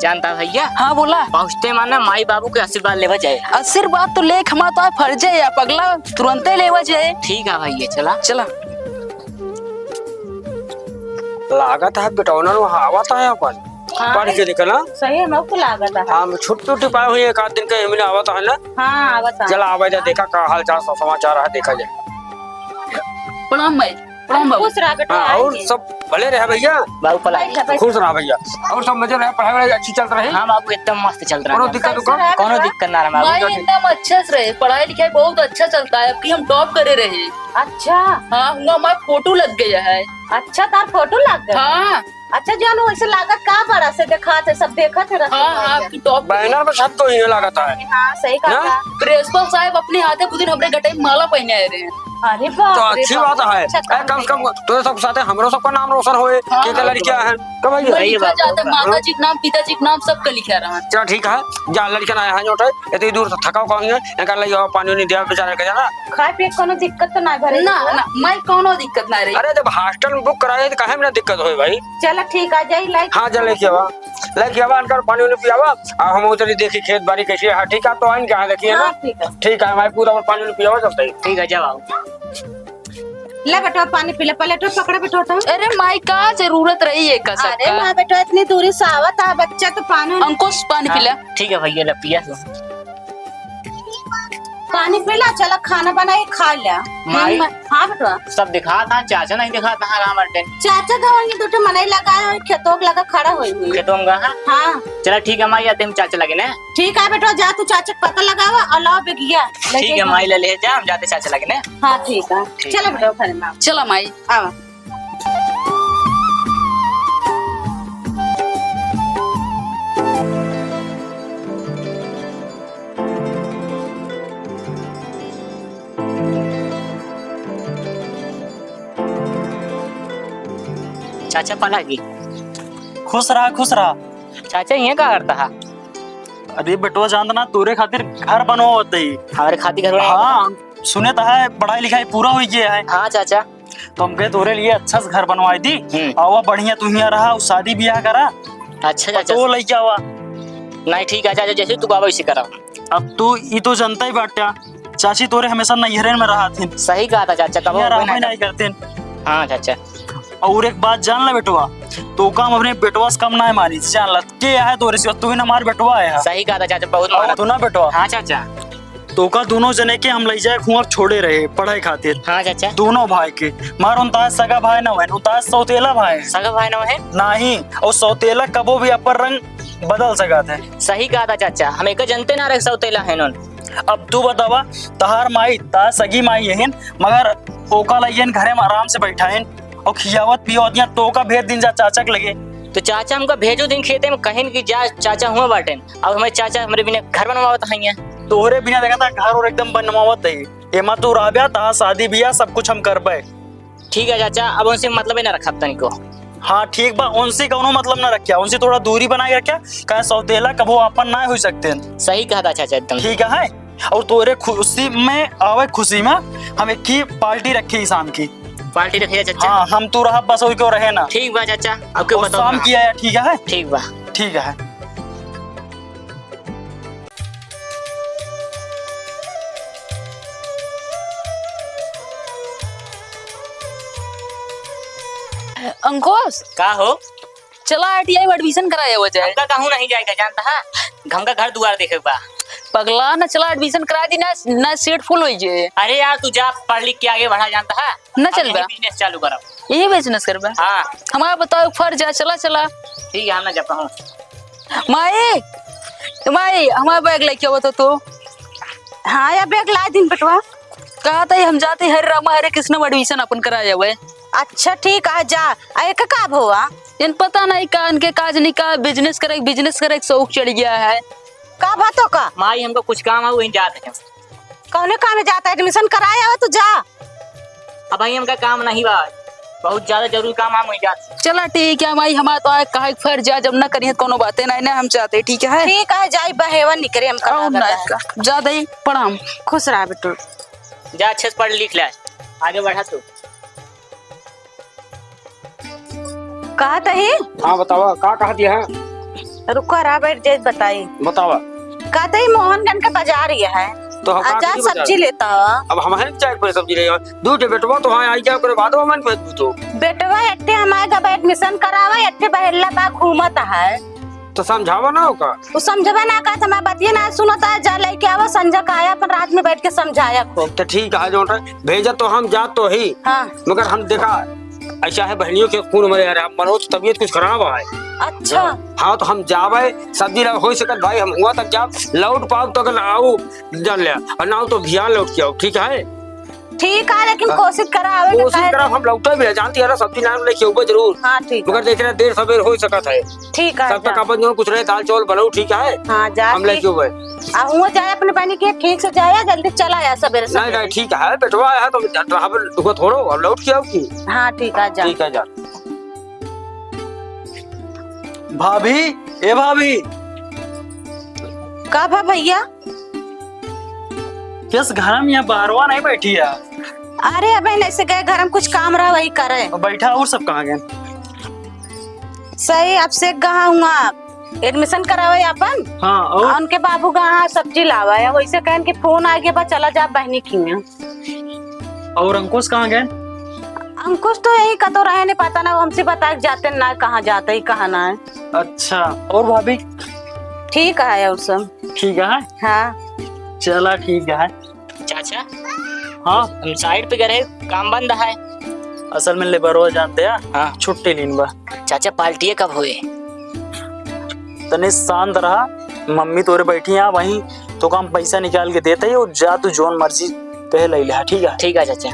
जानता भैया, हाँ बोला। पहुँचते माना माई बाबू के आशीर्वाद लेवा जाए। आशीर्वाद तो लेख हमारा तो फर्ज है या पगला, तुरंत लेवा जाए। ठीक है भैया, चला। चला। लागत है बेटौना आवत है अपन पढ़ के निकला। सही है, मैं लागत है। हाँ छुट्टी उट्टी पाए हुई एक आध दिन का एमने आवत है ना। हाँ आवत है। चला आवा जा, देखा का हाल चाल समाचार है, देखा जाए। प्रणाम भाई। प्रणाम बाबू। खुश रहा बेटा। हाँ और सब भले रहे भैया, बाबू पला। खुश रहा भैया, और सब मजे रहे, पढ़ाई वढ़ाई अच्छी चल रही। हाँ बाबू, एकदम मस्त चल रहा कोनो है। दिक्कत कोनो दिक्कत ना रहा माई बाबू। एकदम अच्छा से रहे, पढ़ाई लिखाई बहुत अच्छा चलता है। अब की हम टॉप करे रहे। अच्छा हाँ हुआ हमारा फोटो लग गया है। अच्छा, तार फोटो लग गया। हाँ अच्छा जानो वैसे लागत का बड़ा से देखा थे, सब देखा थे हाँ हाँ, आपकी टॉप। बैनर में छत तो ही लागत है। हाँ सही कहा था। प्रिंसिपल साहब अपने हाथे खुद हमरे गटे में माला पहने आए रहे हैं। अरे बाप तो रे अच्छी बाप, बात है। अच्छा काम कम से कम किया। तो सब साथे हमरो सबका नाम रोशन होए कि लड़कियां हैं तो भैया। मैं सही लिखा बात है। जाता है, माता जी का नाम, पिताजी का नाम, सबका लिखा रहा। चलो ठीक है, जा लड़कियां आए हैं जोटे इतनी दूर से थकाव कहीं है, इनका ले जाओ पानी नहीं दिया बेचारे के जाना। खाए पिए के कोनो दिक्कत तो ना भरे ना ना, मैं कोनो दिक्कत ना रही। अरे जब हॉस्टल में बुक कराए तो काहे में ना दिक्कत होए भाई। चलो ठीक आ जाई लाइक। हाँ जा लेके आवा इनका पानी उन्हें पियावा, और हम उधर देखी खेत बाड़ी कैसी है। ठीक है तो आइन कहाँ देखिए ना। हाँ ठीक है। ठीक है हमारे पूरा पानी उन्हें पियावा चलता है। ठीक है, जाओ बाबू। ले बेटा पानी पी ले, प्लेट पकड़े बेटा तो। अरे माई का जरूरत रही है का अरे सबका। माँ बेटा इतनी दूरी से आवत है बच्चा तो पानी अंकुश पानी पिला। ठीक है भैया, ले पिया तू। पानी पिला। चलो खाना बना के खा लिया। माई। हाँ बेटा। सब दिखा था, चाचा नहीं दिखा था। हाँ मरते चाचा तो वही दूठे मनाई लगाए हुए खेतों के लगा खड़ा हुई हुई। खेतों में हाँ। हाँ चला ठीक है माई, आते हम चाचा लगे ना। ठीक है बेटा, जा तू चाचा का पता लगावा और लाओ बिगिया। ठीक है माई, ले जा, हम जाते चाचा लगे ना। हाँ ठीक है। चलो बेटा घर में चला माई। आओ। चाचा पला की। खुश रहा खुश रहा। चाचा ये क्या करता है? अरे बेटवा जानना तोरे खातिर घर बनवा होते ही। हमारे खाती घर में। हाँ सुने तो है पढ़ाई लिखाई पूरा हो गया है, हाँ चाचा। तो हम कहे तोरे लिए अच्छा से घर बनवाई दी। हम्म। आवा बढ़िया तू यहाँ रहा, शादी ब्याह करा अच्छा चाचा। तो लेके आवा। नहीं ठीक है चाचा, जैसे तू बाबा वैसे करा। अब तू ये तो जनता ही बाटा, चाची तोरे हमेशा नैहरे में रहा थी, सही कहा था चाचा, कब यहाँ रहबे नहीं करते। हाँ चाचा। और एक बात जान ले बेटवा, तो काम अपने बेटवा से कम ना है मानी, जान ला के है तोरे से तू ही ना मार बेटवा है। सही कहा था चाचा, बहुत मारा। तू ना बेटवा हाँ चाचा। तो का दोनों जने के हम ले जाए खुआ छोड़े रहे पढ़ाई खातिर। हाँ चाचा। दोनों भाई के मार उनता सगा भाई ना है, उनता सौतेला भाई है सगा भाई ना है। नहीं, और सौतेला कबो भी अपर रंग बदल सका थे। सही कहा था चाचा, हम एक जनते ना रहे सौतेला है नोन। अब तू बतावा, तहार माई ता सगी माई है मगर ओका लइयन घरे में आराम से बैठाइन और खियावत पियावत या तो का भेज दिन जा चाचा के लगे। तो चाचा हमका भेजो दिन खेते में कहीं की जा, चाचा हुआ बाटे। अब हमारे चाचा हमारे बिना घर बनवावत है। तोहरे बिना देखा था घर और एकदम बनवावत है, एमा तू राबिया ता शादी बियाह सब कुछ हम करबे। ठीक है चाचा, अब उनसे मतलब ही ना रखा तनिको। हाँ ठीक बा, उनसे कौनो मतलब ना रखिया, उनसे थोड़ा दूरी बना के रखिया, कहे सौतेला कबो अपन ना हो सकते हैं। सही कहा था चाचा एकदम। ठीक है। और तोरे खुशी में आवे, खुशी में हम एक ही पार्टी रखी शाम की। पार्टी रखिए चाचा। हाँ हम तू रहा बस और क्यों रहे ना। ठीक बा चाचा, अब क्यों और बताओ। शाम की आया, ठीक है। ठीक बा। ठीक है। अंकुश का हो? चला ITI में एडमिशन कराया हो जाए। हमका कहूँ नहीं जाएगा, जानता है हमका घर दुआर देखे बा। पगला न चला एडमिशन करा दी ना सीट फुल हो जाए। अरे यार तू जा पढ़ लिख के आगे बढ़ा, जानता है ना अब चल यही बा। बिजनेस चालू करो। यही बिजनेस करबा। हाँ हमारा बताओ फर्ज है, चला चला। ठीक है, हम ना जा पाऊँ। माई माई हमारा बैग लेके आओ तो हाँ या बैग ला दिन बेटवा। कहा था हम जाते हरे रामा हरे कृष्ण में एडमिशन अपन कराया हुआ है। अच्छा ठीक है जा। एक काब हुआ इन पता नहीं का इनके काज नहीं का बिजनेस करे शौक चढ़ गया है। का बातों का माई हमको कुछ काम है वहीं जाते हैं। कौने काम में जाता है? एडमिशन कराया हो तो जा। अब भाई हमका काम नहीं बा, बहुत ज्यादा जरूरी काम है वहीं जाते। चला ठीक है माई हमारा तो आए कहा फिर जा जब ना करिए कोनो बातें नहीं ना हम चाहते ठीक है। ठीक है जाई बहेवन निकरे हम आओ ना का। ज्यादा ही प्रणाम। खुश रहा बेटू। जा अच्छे से पढ़ लिख ले, आगे बढ़ा तू। कहा तही हाँ बतावा का कहा दिया है? रुको रहा बैठ जाए बताई। बतावा कहा तही मोहनगंज का बाजार ये है तो हम जा सब्जी लेता। अब हम हैं चाय पर सब्जी ले दूध बेटवा तो हाँ आई जा करे बाद में मन तो बेटवा एट्टे हमारे का एडमिशन करावा एट्टे बहेला बा घूमत है तो समझावा ना होगा। वो समझवा ना का मैं बतिया ना सुनता है जा लेके आवा संजय का आया अपन रात में बैठ के समझाया खूब। तो ठीक है जो भेजा तो हम जा तो ही हाँ मगर हम देखा ऐसा है बहनियों के खून मरे आ रहे मनोज तबीयत कुछ खराब है। अच्छा हाँ तो हम जावे सब्जी हो सकत भाई हम हुआ तक जा लौट पाओ तो अगर आओ जान लिया और ना तो भिया लौट के आओ ठीक है। ठीक है लेकिन कोशिश करा आवे कोशिश करा हम लौटा भी है जानती है ना सब्जी ना लेके ऊपर जरूर। हाँ ठीक मगर देख रहे देर सवेर हो सकत है। ठीक है सब तक अपन जो कुछ रहे दाल चावल बनाओ ठीक है। हाँ जा हम लेके ऊपर हुआ जाए अपने पानी के ठीक से जाया जल्दी चला आया सवेरे नहीं नहीं ठीक है बेटवा है तो ड्राइवर थोड़ो और लौट के आओ की। हाँ ठीक है जा। ठीक है जा। भाभी ए भाभी का भा भैया किस घर में यहाँ बाहरवा नहीं बैठी है? अरे अब ऐसे गए घर में कुछ काम रहा वही करे। बैठा और सब कहाँ गए? सही अब से कहा हुआ एडमिशन करावे अपन। हाँ और उनके बाबू कहा सब्जी लावा है वैसे कहन के फोन आ गया बा चला जा बहनी की में। और अंकुश कहाँ गए? अंकुश तो यही का तो रहे नहीं पता ना वो हमसे बता जाते ना कहाँ जाते ही कहाँ ना है। अच्छा और भाभी ठीक है और सब ठीक है। हाँ चला ठीक है। चाचा हाँ हम साइड पे गए काम बंद है। असल में लेबर जानते हैं हाँ छुट्टी लीन बा। चाचा पार्टी कब हुए? तने शांत रहा मम्मी तोरे बैठी है वहीं तो काम पैसा निकाल के देते ही और जा तू जोन मर्जी कहे ले ले ठीक है। ठीक है चाचा।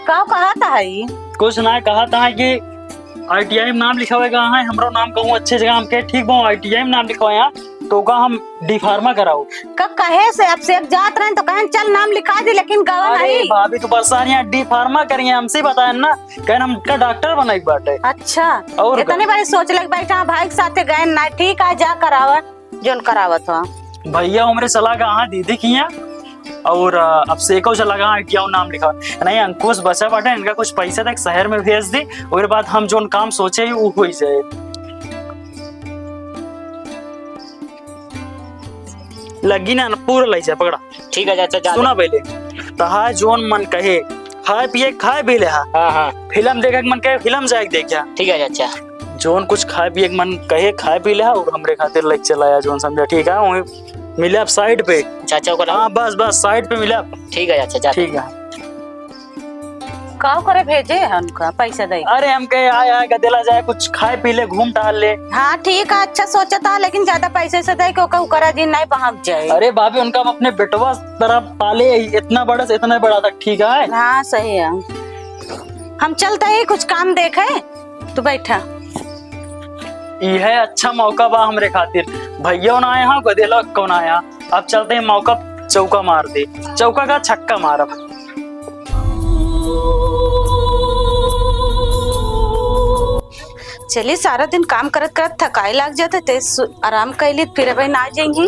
का कहा था है कुछ ना कहा था कि ITI में नाम लिखा हुआ है हमारा नाम कहूँ अच्छे जगह हम के ठीक बहु ITI में नाम लिखा हुआ तो का हम डी फार्मा कराओ का कहे से अब से अब जात रहे तो कहें चल नाम लिखा दी लेकिन गवा अरे नहीं। भाभी तो परेशानियां डी फार्मा करिए हमसे बताए ना कहन हम का डॉक्टर बनाई बाटे। अच्छा और इतने बड़े सोच लग बैठा भाई के साथे गए ना ठीक है जा करावा जोन करावत हो। भैया उम्र चला गया दीदी की और अब से एको चला गया ITI नाम लिखा नहीं अंकुश बचा बाटे इनका कुछ पैसा तक शहर में भेज दी और बाद हम जोन काम सोचे वो हो जाए। लगी ना पूरा ले जाए पकड़ा। ठीक है चाचा जा। सुना पहले तहा जोन मन कहे खाए पिए खाए पी ले हाँ हाँ फिल्म देखे मन कहे फिल्म जाए देखा ठीक है चाचा। जोन कुछ खाए पिए मन कहे खाए पी ले और हमरे खातिर लेके चलाया जोन समझा ठीक है वहीं मिले आप साइड पे चाचा को हाँ बस बस साइड पे मिले आप ठीक है चाचा। ठीक है। का करे भेजे है उनका पैसा दे। अरे हम कहे आया गदेला जाए कुछ खाए पी ले घूम टहल ले। हाँ ठीक है अच्छा सोचा था लेकिन ज्यादा पैसे से दे क्यों करा दिन नहीं पहुँच जाए। अरे भाभी उनका हम अपने बेटवा तरह पाले इतना बड़ा से इतना बड़ा तक ठीक है। हाँ सही है हम चलते ही कुछ काम देखे तू बैठा। यह अच्छा मौका बा हमरे खातिर भैया ना आए हाँ गदेला कौन आया अब चलते हैं मौका चौका मार दे चौका का छक्का मारब। चलिए सारा दिन काम करत करत थकाई लग जाते ते आराम कैली फिर अब ना जाएंगी।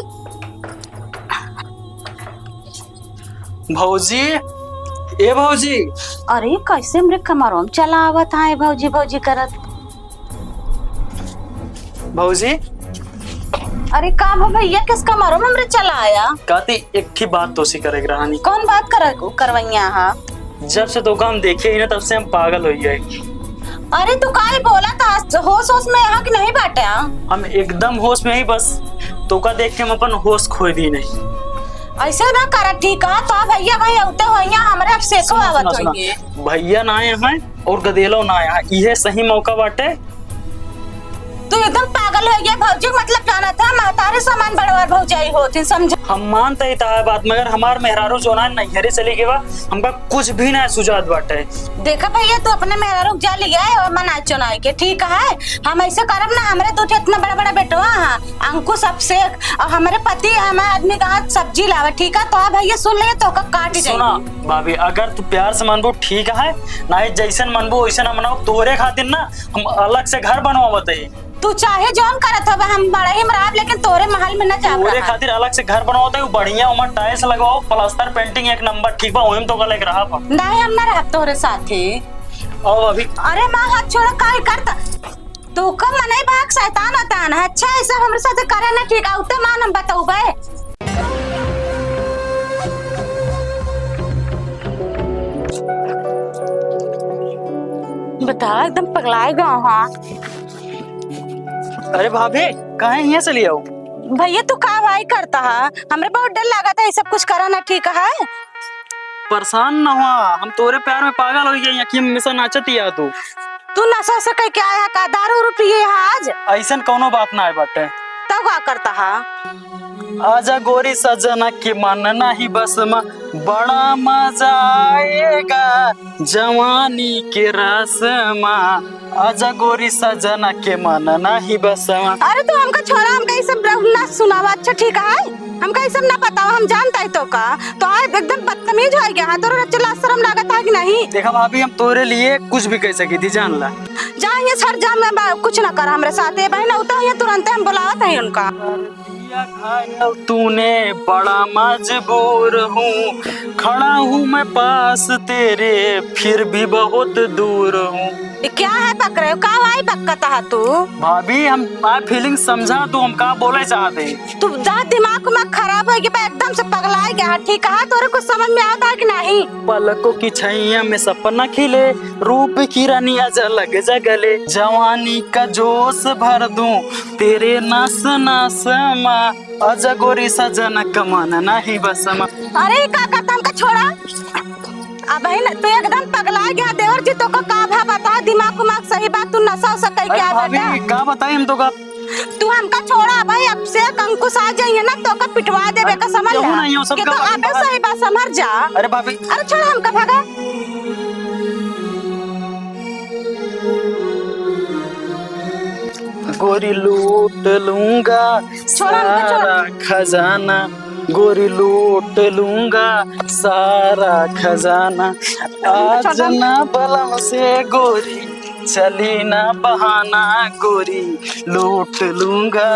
भौजी ए भौजी अरे कैसे हमरे कमरों में चला आवत है भौजी भौजी करत। भौजी अरे का भैया किस कमरों में हमरे चला आया? कहती एक ही बात तो सी करेगी रानी। कौन बात करवैया हाँ? जब से तो काम देखे ही ना तब से हम पागल हो गए। अरे तू का बोला था होश होश में यहाँ की नहीं बाटे। हम एकदम होश में ही बस तो का देख के हम अपन होश खो दी नहीं। ऐसे ना कर ठीक है तो भैया भाई उते होइया हमरे अब से को आवत होइए। भैया ना आए हैं और गदेलो ना आया है यह सही मौका बाटे। तू एकदम पागल पागल हो गया भौजी मतलब जाना था महतारे सामान बड़वार भौजाई होती समझ। हम मानते ही था बात मगर हमार मेहरारू जो ना नैहरे चली गई बा हमका कुछ भी ना सुझात बाटे। देखा भैया तू अपने मेहरारू जा लिया है और मना चुनाई के ठीक है। हम ऐसे करब ना हमारे दो इतना बड़ा बड़ा बेटवा है अंकुश अभिषेक और हमारे पति हमारे आदमी का हाथ सब्जी लावे ठीक है। तो भैया सुन ले तो काट जाए। सुना भाभी अगर तू प्यार से मनबू ठीक है ना जैसन मनबू वैसन हम मनाओ तोरे खातिर ना हम अलग से घर बनवावत है। तू चाहे जौन करत हो हम बड़ा ही मराब लेकिन तोरे महल में न जा। तोरे खातिर अलग से घर बनवावत है बढ़िया उमर टाइल्स लगवाओ प्लास्टर पेंटिंग एक नंबर ठीक बा ओहिम तो गले के रहा नहीं हम ना रह तोरे साथ ही। और अभी अरे माँ हाथ छोड़ा काहे करता तू कब मनाई भाग शैतान होता है। अच्छा ऐसा हमारे साथ करे ना ठीक आउते मान हम बताऊ बे। बता एकदम पगलाए गया हाँ। अरे भाभी कहाँ यहाँ से ले आओ। भैया तू का भाई करता है हमरे बहुत डर लगा था ये सब कुछ करा ना ठीक है। परेशान ना हुआ हम तोरे प्यार में पागल हो गए यकीन हमेशा नाचती है तू नशा से कह के आया का दारू रुपये आज ऐसा कोनो बात ना है बाटे। तब का करता है आजा गोरी सजना के मन नहीं बस में बड़ा मजा आएगा जवानी के रस में आजा गोरी सजना के मन नहीं बस में। अरे तू हमका छोरा हमका ये सब ना सुनावा अच्छा ठीक है हमका ये सब ना बताओ हम जानता है तो का तो आज एकदम बदतमीज हो गया तोरा चला शर्म लागत है कि नहीं। देखा भाभी हम तोरे लिए कुछ भी कह सकी थी जान ला जाएंगे सर जा मैं कुछ ना कर हमारे साथ ये बहन उतर है तुरंत हम बुलावत है उनका। तूने बड़ा मजबूर हूँ खड़ा हूँ मैं पास तेरे फिर भी बहुत दूर हूँ। ये क्या है पक रहे हो का भाई पक्का है तू। भाभी हम फीलिंग समझा तू हम का बोले चाहते तू जा दिमाग में खराब हो गया एकदम से पगला गया ठीक है तोरे कुछ समझ में आता है कि नहीं। पलकों की छैया में सपना खिले रूप की रानिया जलग जगले जवानी का जोश भर दूं तेरे नस नस मा आजा गोरी सजना कमान नहीं बस मा। अरे काका तम का छोड़ा अब है तो एकदम पगला गया देवर जी तो का भा बता दिमाग उमाग सही बात तू नशा से कह क्या भाभी का बताई हम तो का तू हमका छोड़ा भाई अब से अंकुश आ जाइए ना तो का पिटवा देबे का समझ क्यों नहीं हो कि सबका तो अबे सही बात समझ जा। अरे भाभी अरे छोड़ा हमका भागा गोरी लूट लूंगा सारा खजाना गोरी लूट लूंगा सारा खजाना आज ना बलम से गोरी चली ना बहाना गोरी लूट लूंगा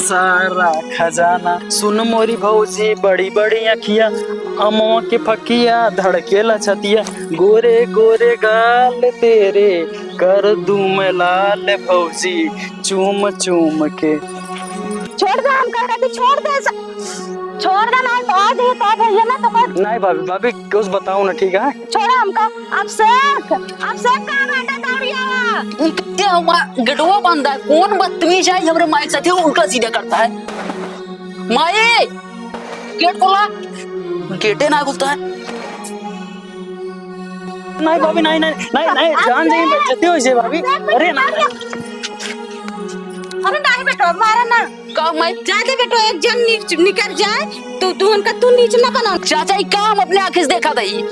सारा खजाना। सुन मोरी भौजी बड़ी बड़ी अखिया अमो के फकिया धड़के लछतिया गोरे गोरे गाल तेरे कर दूं मैं लाल भौजी चूम चूम के। छोड़ दे हम कह रहे थे छोड़ दे छोड़ दे ना तो आज ही तो भैया ना तो नहीं भाभी भाभी कुछ बताओ ना ठीक है। छोड़ा हमका अब से कहां बैठा दौड़िया कितने हमारा गटवा बंदा है कौन बदतमीज है हमारे माइक साथी उल्टा सीधा करता है। माए गेट खोला गेटे ना खुलता है। नहीं भाभी नहीं नहीं नहीं नहीं जान जाइए बेइज्जती हो जाए भाभी। अरे ना अरे नहीं बेटो मारा ना का मैं जाके बेटो एक जन निकल जाए तो तू उनका तू नीचे ना बना। चाचा ये काम अपने आंखें से देखा था ये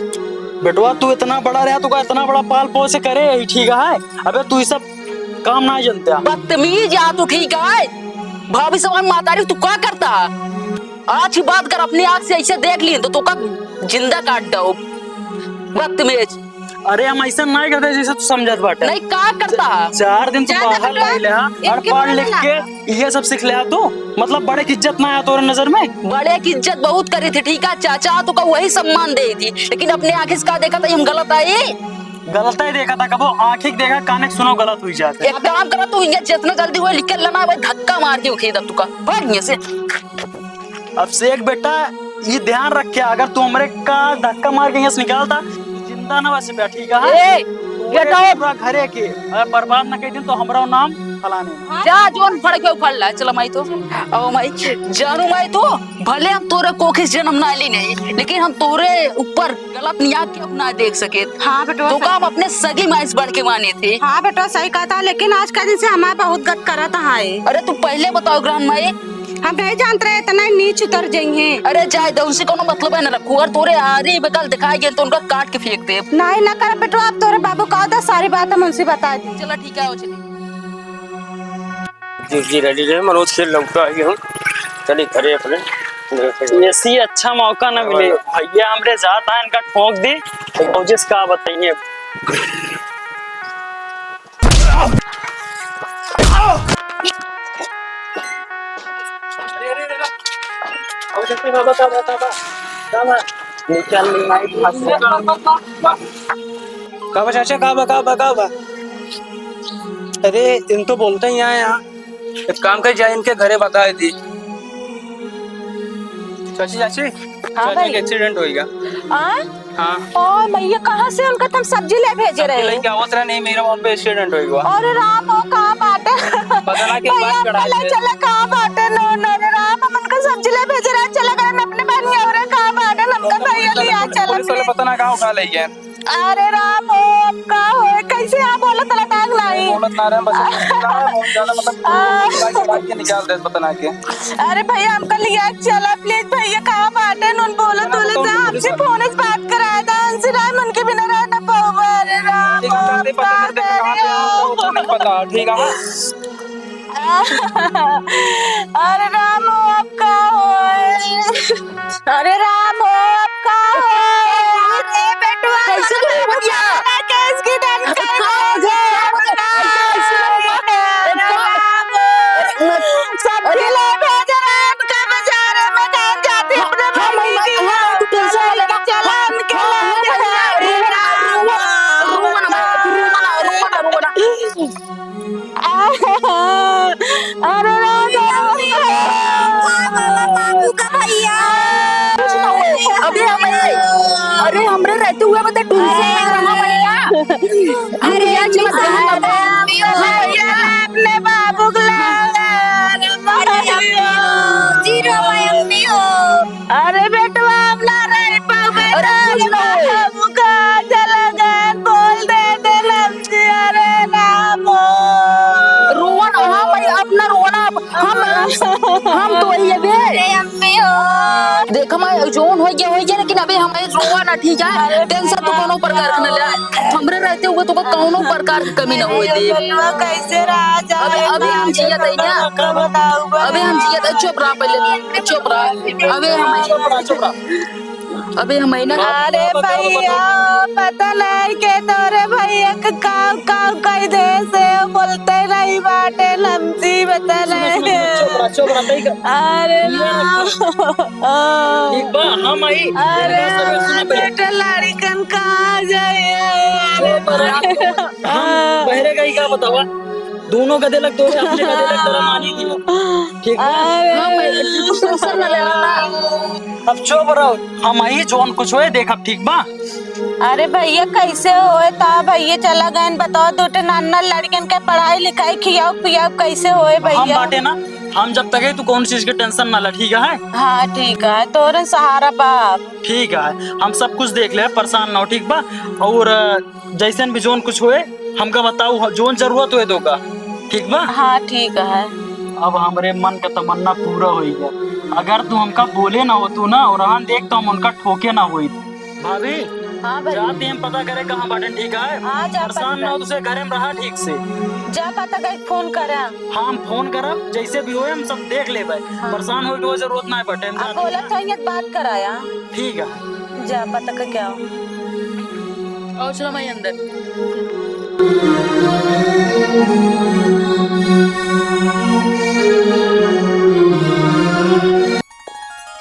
बेटवा तू इतना बड़ा रहा तू इतना बड़ा पाल पोस करे यही ठीक है। अबे तू ये सब काम ना जानते बदतमीज या तू ठीक है भाभी समान मातारी तू क्या करता आज ही बात कर अपनी आंख से ऐसे देख लिए तो का जिंदा काट दो बदतमीज। अरे हम ऐसा नहीं करते जैसे तू समझत बाटे नहीं क्या करता 4 दिन तू बाहर रह ले और पढ़ लिख के ये सब सीख ले तू मतलब बड़े की इज्जत ना आया तोरे नजर में। बड़े की इज्जत बहुत करी थी ठीक है चाचा तो का वही सम्मान दे थी लेकिन अपने आंखें से का देखा था हम गलत है गलत ही देखा था कबो आंखें देखा काने सुनो गलत हुई जाते। एक काम करा तू ये जितना जल्दी हुआ लिख के लेना भाई धक्का मार के खेद तू का भाग यहाँ से। अब से एक बेटा ये ध्यान रख के अगर तू हमरे का धक्का मार के यहाँ से निकालता जिंदा ना वैसे बैठी का पूरा घरे के अगर बर्बाद ना कर दिन तो हमारा नाम फलाने में। जा जोन फड़ के उफड़ ला चला माई तो अब माई जानू माई तो भले हम तोरे कोखिस जन्म ना ली नहीं लेकिन हम तोरे ऊपर गलत नियाह के अपना देख सके। हाँ बेटवा तो का हम अपने सगी माई से बढ़ के माने थे। हाँ बेटवा सही कहा था, लेकिन आज का दिन से हमारा बहुत गत करा था। अरे तू पहले बताओ ग्रहण माई, हम नहीं जानते रहे इतना नीच उतर जाएंगे। अरे जाए दो उनसे कोनो मतलब है ना रखू, अगर तोरे आरी बकल दिखाएंगे तो उनका काट के फेंक दे। नहीं ना कर बेटवा, आप तोरे बाबू का था सारी बात हम उनसे बता दी। चला ठीक है, आओ चली जी रेडी रहे, मनोज खेल लौटा है हम चलिए घरे अपने। ऐसी अच्छा मौका न मिले भैया, हमरे जाता है इनका ठोक दी तो जिसका बताइए। काबा चाचा काबा अरे इन तो बोलते ही यहाँ एक काम कर जाए इनके घरे बता दी। चाची चाची एक्सीडेंट हो गया। हाँ और भैया कहाँ से उनका तुम सब्जी ले भेजे रहे? क्या होता रहा नहीं मेरा वहाँ पे एक्सीडेंट हो गया। अरे राम वो कहाँ बाटे? पता ना क्या बात करा चला कहाँ बाटे? नो नो रे राम, हम उनका सब्जी ले भेजे रहे, चला गए अपने बहन और कहाँ बाटे? हमका भैया लिया चला। पुलिस वाले पता ना कहाँ उठा ले गए। अरे राम वो का हो कैसे आप बोला तला टांग लाई? बोलत ना रहे बस ज्यादा मतलब के निकाल दे पता ना क्या। अरे भैया हमका लिया चला प्लीज भैया, कहाँ बाटे? नून बोलो तोले जा, आपसे फोन से बात कराया था उनसे, राम उनके बिना रहना पाऊंगा। अरे राम पता ठीक है। अरे राम आप का हो? अरे राम आप का हो? अरे बेटवा कैसे कैसे सब्जी ले भेज रहे हैं, उनका बाजार में कहाँ जाते अपने चला उनके अरे बाबू का भैया अभी अरे हमरे रहते हुए बता अरे अपने बाबू अरे बेटवा हम ना रह पाओगे, बाबू का चला गए बोल दे लम्जी। अरे नाम रोवन हाँ भाई अपना रोना हम तो ये बे अम्मी हो देख मैं जोन हो गया लेकिन अभी हमें रोवा ना ठीक है। टेंशन तो कोनो प्रकार का ना ले, हमरे रहते हुए तो कोनो प्रकार की कमी ना होई दे। कैसे रहा जाए? अभी हम जियत है ना, अभी हम जियत है। चुप रहा पहले चुप रहा, अभी हम ना। अरे भैया पता नहीं के तोरे भैया का काव कई दे से बोलते नहीं बाटे लम्जी बता नहीं। अरे अरे बेटा लड़कन कहाँ जाए? बहरे का ही क्या बतावा, दोनों गधे लग तो अपने गधे लग तेरा मानी थी ठीक अब चुप रहो, हम आई जोन कुछ होए देख अब ठीक बा। अरे भैया कैसे होए ता भैया चला गए? बताओ दूटे नाना लड़कन के पढ़ाई लिखाई खियाओ पियाओ कैसे होए हम भैया? बाटे ना, हम जब तक है तू कौन चीज की टेंशन ना ला ठीक है। हाँ ठीक है, तोरे सहारा बाप। ठीक है हम सब कुछ देख ले, परेशान ना हो ठीक बा। और जैसे भी जोन कुछ होए हमका बताओ, जोन जरूरत होए तो का ठीक बा। हाँ ठीक है। अब हमारे मन का तमन्ना पूरा हो गया, अगर तू हमका बोले ना हो तू ना और हम देख तो हम उनका ठोके ना हुई। भाभी हाँ भाई जाते हम पता करे कहाँ बाटे ठीक है। हाँ जा परेशान ना हो तुझे घरे में रहा ठीक से। जा पता कहीं फोन करे। हम फोन करब जैसे भी होए हम सब देख ले भाई। परेशान हो तो जरूरत ना पड़े। अब बोला था ये बात कराया। ठीक है जा पता का क्या हो। आओ चलो मैं अंदर।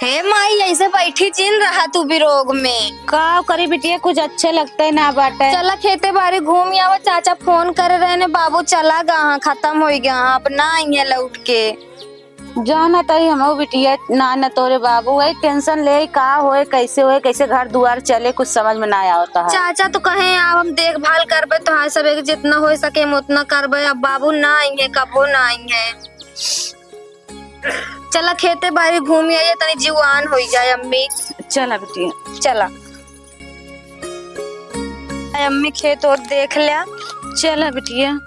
हे माई ऐसे बैठी चिन रहा तू भी रोग में का करी बिटिया, कुछ अच्छे लगते है ना बाटे। चला खेते बारी घूम आवा, चाचा फोन करे रहे ने बाबू चला गा खत्म हो गया अब ना आइए लौट के। जाना तई हम बिटिया ना न तोरे बाबू है टेंशन ले का होए कैसे घर दुआर चले कुछ समझ में ना आता है। चाचा तो कहे अब हम देखभाल करबे तो हाँ सब एक जितना हो सके हम उतना करबे। अब बाबू ना आएंगे कबो ना आएंगे। चला खेते बारी घूम आइए तनी जीवान हो जाए अम्मी। चला बिटिया चला अम्मी खेत और देख लिया। चला बिटिया।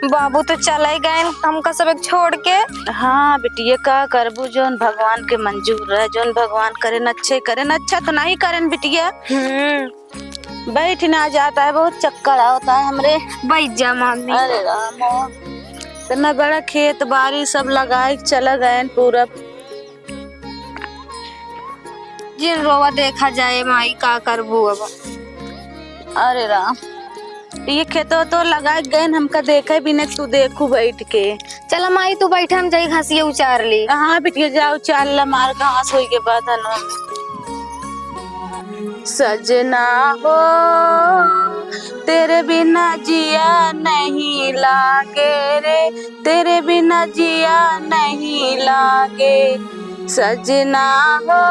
बाबू तो चला ही गए हमका सब एक छोड़ के। हाँ बिटिया का करबू जोन भगवान के मंजूर है जोन भगवान करे न अच्छे करे न अच्छा तो नहीं करे बिटिया। बैठ ना जाता है बहुत चक्कर आता है हमरे। बैठ जा मम्मी। अरे राम इतना बड़ा खेत बाड़ी सब लगाए चला गए पूरा। जिन रोवा देखा जाए माई का करबू अब। अरे राम ये खेतो तो लगा गए हमका देखे भी नहीं तू देखू बैठ के। चला माई तू बैठा हम जाई घासिया उचार ली। हाँ बिटिया जाओ चाल ला मार घास होई के बाद है ना। सजना हो तेरे बिना जिया नहीं लागे रे तेरे बिना जिया नहीं लागे। सजना हो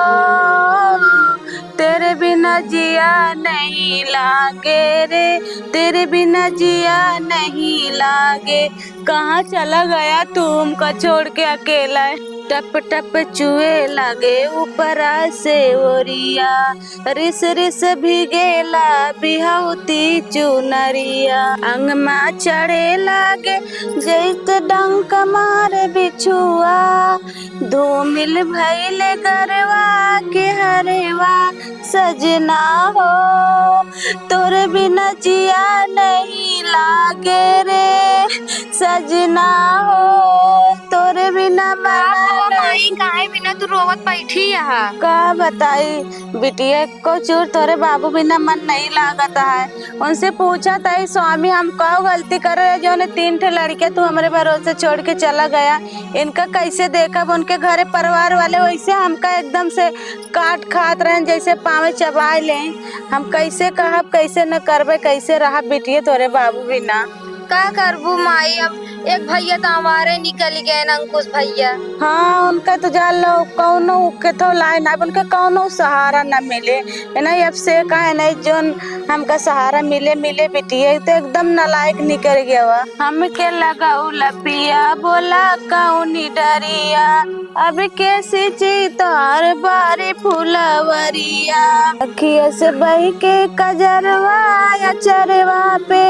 तेरे बिना जिया नहीं लागे रे तेरे बिना जिया नहीं लागे। कहाँ चला गया तुमको छोड़ के अकेला। टप टप चुए लागे ऊपर से ओरिया रिस रिस भीगेला बिहाउती चुनरिया। अंग में चढ़े लागे जैसे डंक मारे बिछुआ धूमिल भैल गरवा के हरेवा। सजना हो तोरे बिना जिया नहीं लागे रे सजना हो तोरे बिना माई काहे बिना तू रोवत बैठी है। का बताई बिटिया को चूर तोरे बाबू बिना मन नहीं लागता है। उनसे पूछा था स्वामी हम कौ गलती कर रहे जो ने 3 ठे लड़के तू हमारे भरोसे छोड़ के चला गया। इनका कैसे देखा उनके घरे परिवार वाले वैसे हमका एकदम से काट खात रहे जैसे पावे चबा ले। हम कैसे कहब कैसे न करबे कैसे रहा बिटिया तोरे बाबू बिना। का करबू माई अब एक भैया तो हमारे निकल गए न अंकुश भैया। हाँ उनका तो जान लो कौनो के तो लाए ना उनका कौनो सहारा न मिले नहीं। अब से का है नहीं जोन हमका सहारा मिले बिटिया तो एकदम नालायक निकल गया हुआ। हम के लगाऊ लपिया बोला कौनी डरिया अब कैसी ची तोहर बारी फुलवरिया। अखिया से बही के कजरवा या चरवा पे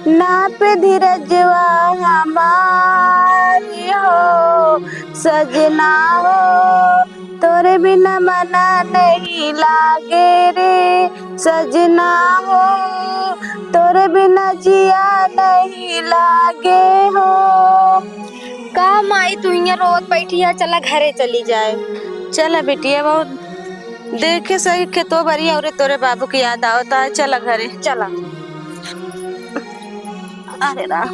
नाप धीरजवा हमारी हो। सजना हो तोरे बिना मना नहीं लागे रे सजना हो तोरे बिना जिया नहीं लागे हो। का माई तू यहाँ रोवत बैठी है चला घरे चली जाए। चला बेटिया बहुत देखे सही खेतो भरी और तोरे बाबू की याद आवता है। चला घरे चला। अरे राम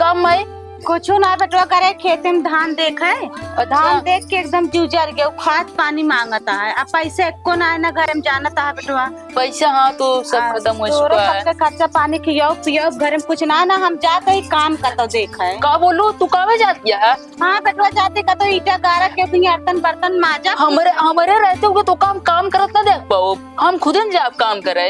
कब मैं कुछ ना बेटवा करे खेते में धान देख है और धान देख के एकदम जूझर गया खाद पानी मांगता है। अब पैसे एको ना है ना घर में जानता है बेटवा पैसा हाँ तो सब खत्म हो तोरे चुका है। सबके खर्चा पानी खियाओ पियो घर में कुछ ना हम जाते ही काम करता देखा है। का बोलू तू कब जाती है। हाँ बेटवा जाते का तो ईटा गारा के बर्तन बर्तन माजा। हमारे रहते हुए तो काम करत ना देख पाओ हम खुद ही जाब काम करे।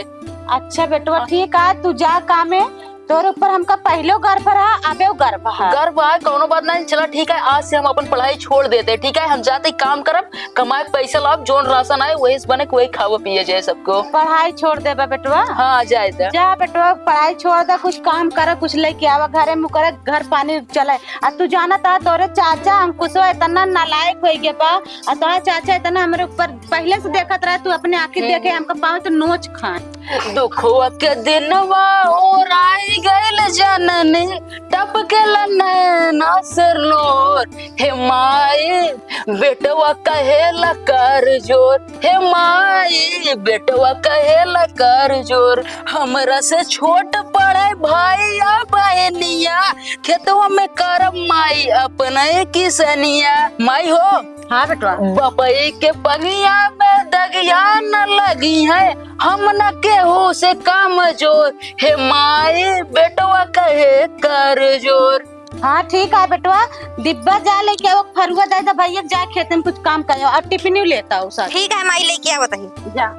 अच्छा बेटवा ठीक है तू जा काम है तोरे ऊपर हमका पहले गर्व रहा अबे गर्व है। गर्व है कोनो बात नहीं। चला ठीक है आज से हम अपन पढ़ाई छोड़ देते ठीक है। हम जाते काम करब कमाए पैसा लाभ जोन राशन आए वही बने वही खावा पिए जाए सबको। पढ़ाई छोड़ दे बेटवा। हाँ जाए जा बेटवा पढ़ाई छोड़ दे कुछ काम करे कुछ लेके आवा घरे में करे घर पानी चले। आ तू जाना था तोरे चाचा अंकुशवा इतना नालायक हो गया पा और तोरा चाचा इतना हमारे ऊपर पहले से देखत रहे तू अपने आंखें देखे हमका पाँव तो नोच खाए। दुखवा के दिनवा और आई गइल जननी टपके नैना सरलोर। हे माई बेटवा कहेला कर जोर हे माई बेटवा कहेला कर जोर। हमरा से छोट पड़े भाई या बहनिया खेतवा में करब माई अपने किसनिया। माई हो हाँ बेटवा। बपई के पगिया में दगिया न लगी है, हम न केहू से कमजोर, हे माई बेटवा कहे कर जोर। हाँ ठीक है बेटवा, डिब्बा जा लेके वो फरुआ दे दे भैया, जा खेत में कुछ काम करो और टिफिन लेता हूँ सर। ठीक है माई लेके आओ बताही जा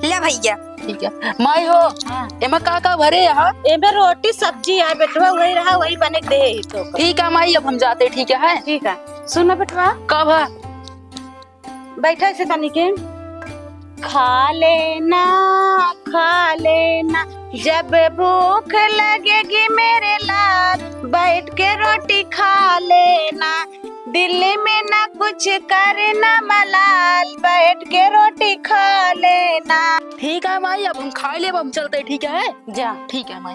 ले भैया। ठीक है माई हो। हाँ। एमा का भरे यहाँ? एमे रोटी सब्जी है बेटवा, वही रहा वही बने दे ही तो। ठीक है माई, अब हम जाते। ठीक है ठीक है। सुनो बेटवा, कब है? बैठा ऐसे तनी के, खा लेना जब भूख लगेगी मेरे लाल, बैठ के रोटी खा लेना, दिल्ली में ना कुछ करना मलाल, बैठ के रोटी खा लेना। ठीक है माई, अब हम खा ले, अब हम चलते। ठीक है जा। ठीक है माई।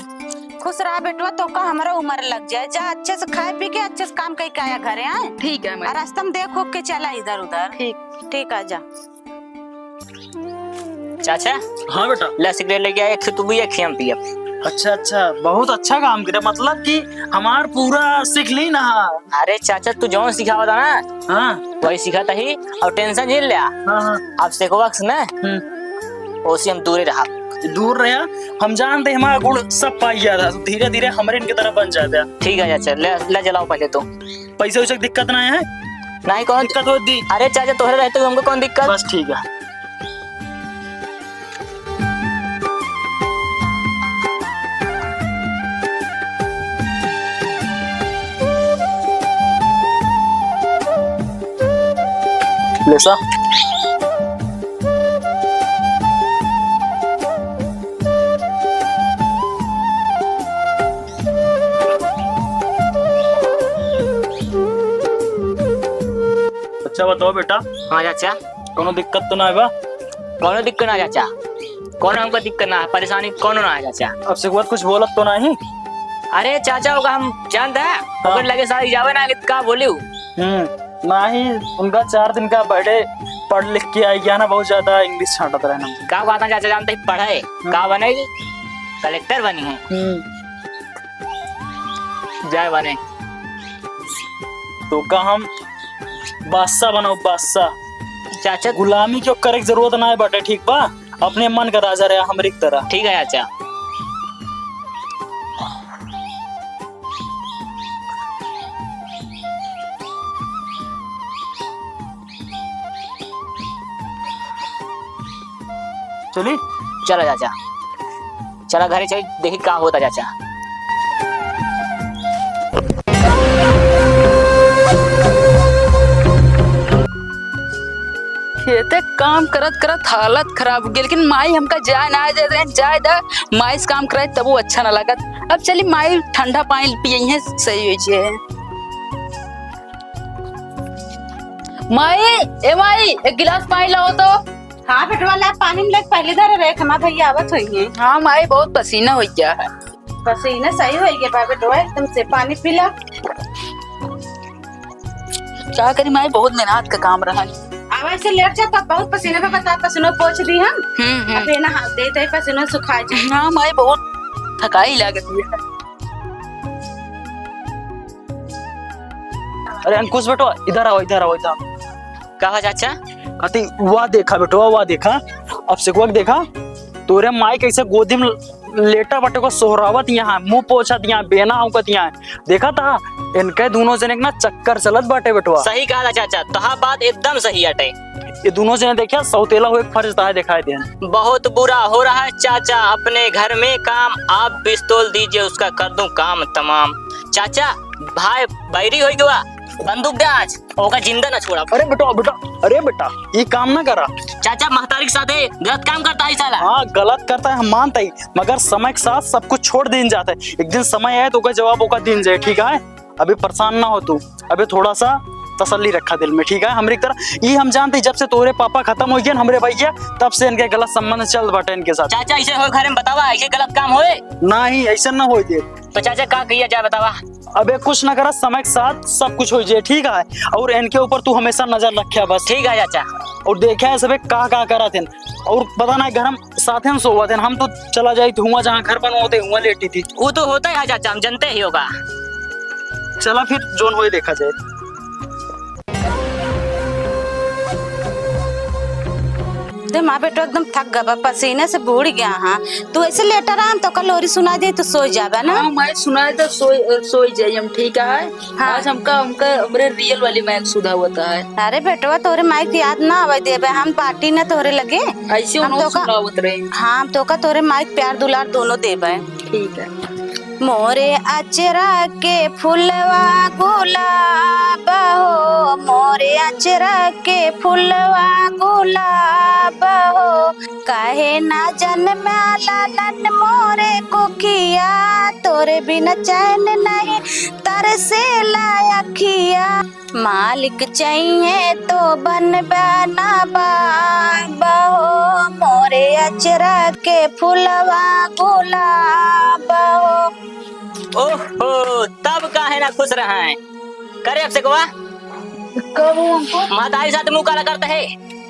खुश रहा बेटवा, तो का हमारा उम्र लग जाए, जा अच्छे से खाए पी के अच्छे से काम करके आया घरे। आए ठीक है माई। रास्ता में देखो के चला इधर उधर। ठीक है जा। चाचा हाँ बेटा। ला सिगरेट लेके आए, एक तू भी एक हम पिया। अच्छा अच्छा, बहुत अच्छा काम करे, मतलब कि हमार पूरा सीख ली ना। अरे चाचा तू जो सिखावा था ना, हाँ वही सिखाता ही, और टेंशन झेल लिया। हाँ अब से को वक्त ना उसी हम दूर ही रहा। दूर रहा, हम जानते हमारा गुड़ सब पाई जाता, तो धीरे धीरे हमारे इनकी तरफ बन जाता। ठीक है चाचा, ले जलाओ पहले तो। पैसे वैसे दिक्कत ना है? नहीं कौन दिक्कत होती? अरे चाचा तोहरे रहते हमको कौन दिक्कत। बस ठीक है। लेसा अच्छा बताओ बेटा, हाँ चाचा। कोनो दिक्कत तो ना है बा? कौन दिक्कत ना चाचा, कौन हमको दिक्कत ना है, परेशानी कौन ना है चाचा। अब से कुछ बोलत तो नहीं? अरे चाचा होगा हम जानते हैं, अगर लगे सारी जावे ना का बोली ना ही उनका 4 दिन का बर्थडे पढ़ लिख के आई गया ना, बहुत ज्यादा इंग्लिश छाटत रहना। का बात ना चाचा, जानते ही पढ़े का बनेगी, कलेक्टर बनी है। जय बने तो का हम बादशाह बनाओ, बादशाह। चाचा गुलामी क्यों करे की जरूरत ना है बटे, ठीक बा? अपने मन का राजा रहा हमारी तरह। ठीक है चाचा। चली चलो चाचा, चला घरे चल, देखी क्या होता चाचा। खेते काम करत करत हालत खराब हो गई, लेकिन माई हमका जाए ना दे रहे, जाए दा माई से काम कराए तब वो अच्छा ना लगत। अब चली माई ठंडा पानी पिए है, सही हो जाए। माई, ए माई एक गिलास पानी लाओ तो। हाँ बेटवा ला, पानी में लग पहले धरे रहे, हमारा भैया आवत होइए। हाँ माई बहुत पसीना हो गया है। पसीना सही हो गया बा बेटवा, एकदम से पानी पी ला। क्या करी माई, बहुत मेहनत का काम रहा। अब ऐसे लेट जाता, बहुत पसीना पे बता, पसीना पोंछ दी हम। अबे ना हाथ दे दे, पसीना सुखा जाए। हाँ माई बहुत थकाई लागत है। अरे अंकुश बेटो, इधर आओ इधर आओ इधर। कहा चाचा? कहती वाह देखा बेटो, वाह देखा, अब से वक्त देखा तोरे माई कैसे गोदी में लेटा बटे को सोहरावत, यहाँ मुंह पोछत, यहाँ बेना औकत, यहाँ देखा था इनके दोनों जने ना चक्कर चलत बाटे बेटवा। सही कहा था चाचा, तहा बात एकदम सही अटे। ये दोनों जने देखा सौतेला हुए फर्ज था दिखाई दे। बहुत बुरा हो रहा है चाचा, अपने घर में काम, आप पिस्तौल दीजिए उसका कर दूं काम तमाम। चाचा भाई बैरी हो गया, बंदूक दे आज, ओका जिंदा ना छोड़ा। अरे बेटा बेटा, अरे बेटा ये काम ना करा। चाचा महतारी के साथ गलत काम करता है साला। हाँ गलत करता है, हम मानते ही, मगर समय के साथ सब कुछ छोड़ दिन जाता है। एक दिन समय आए तो का जवाब ओका दिन जाए, ठीक है? अभी परेशान ना हो तू, अभी थोड़ा सा तसल्ली रखा दिल में, ठीक है? हमारी तरह ये हम जानते जब से तोरे पापा खत्म हो गए हमरे भैया, तब से इनके गलत संबंध चल बाटे इनके साथ। चाचा ऐसे हो घर में बतावा, ऐसे गलत काम होए ना ही ऐसा ना हो जाए। तो चाचा का किया जाए बतावा। अबे कुछ ना करा, समय के साथ सब कुछ हो जाए, ठीक है? और इनके ऊपर तू हमेशा नजर रखे बस। ठीक है चाचा। और देखा है सबे का करा थे, और पता ना घर हम साथ में सोवा थे, हम तो चला जाए तो हुआ जहाँ घर बनवाते हुआ लेटी थी। वो तो होता है चाचा, हम जानते ही होगा। चला फिर जोन हो देखा जाए। दे माँ बेटो एकदम थक गया, पसीने से बूढ़ गया। हाँ तू ऐसे लेटा रहा, तो कल लोरी सुना दे तो सो जाबे ना। हाँ मैं सुनाए तो सोई जाइए हम, ठीक है। हाँ। आज हमका हमरे रियल वाली मैच सुधा होता है। अरे बेटवा तोरे माइक याद ना आवे देबे, हम पार्टी न तोरे लगे। ऐसे हम उन्होंने तो का- सुनावत रहे। हाँ हम तो का तोरे माइक प्यार दुलार दोनों देबे। ठीक है। मोरे अचरा के फुलवा गुलाब हो, मोरे अचरा के फुलवा गुलाब हो, काहे ना जन्मा लालन मोरे कोकिया, तोरे बिना चैन नहीं तरसे लायकिया, मालिक चाहिए तो बन बना बाबा हो, मोरे अचरा के फुलवा गुलाब हो। ओहो तब काहे ना खुश रहा है। करे अब से गोवा कब हमको माताई साथ मुंह काला करता है।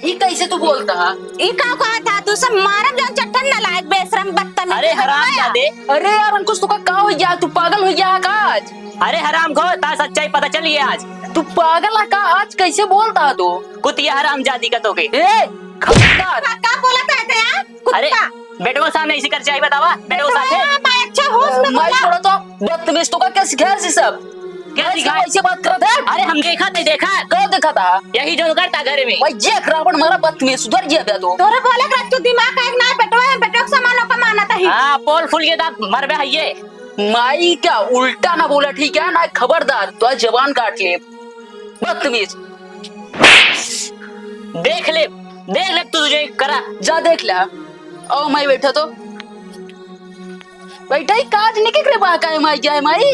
ये कैसे तू बोलता है? ई का कहा था तू सब मारम जो चट्टन न लायक बेशरम बदतमीज। अरे हराम जादे, अरे यार अंकुश तू का हो गया? तू पागल हो गया है का आज? अरे हराम खो ता सच्चाई पता चली है आज। तू पागल है का आज? कैसे बोलता है तू? कुतिया हराम जादी का तोके। ए खबरदार। का बोला था ते यार अरे कुत्ता। बेटो सामने ऐसी कर चाहिए बतावा। बेटो साथे मैं अच्छा होश में मैं बोला। छोड़ा तो बदतमीज तो का क्या सिखाया सी सब? क्या कैसे सिखाया? ऐसे बात करत है? अरे हम देखा नहीं देखा, कब देखा था? यही जो करता घर में। भाई जे रावण मारा बदतमीज सुधर गया बे तू। तोरे बोले कि तू दिमाग का एक ना बेटवा बेटो के सामानों का माना था ही। हाँ पोल फूल के दांत मर बे ये। माई क्या उल्टा ना बोला, ठीक है ना? खबरदार तो जवान काट ले बदतमीज। देख ले तू तुझे करा। जा देख ले। ओ माई बैठा तो बैठा ही काज नहीं के बा का माई जाए माई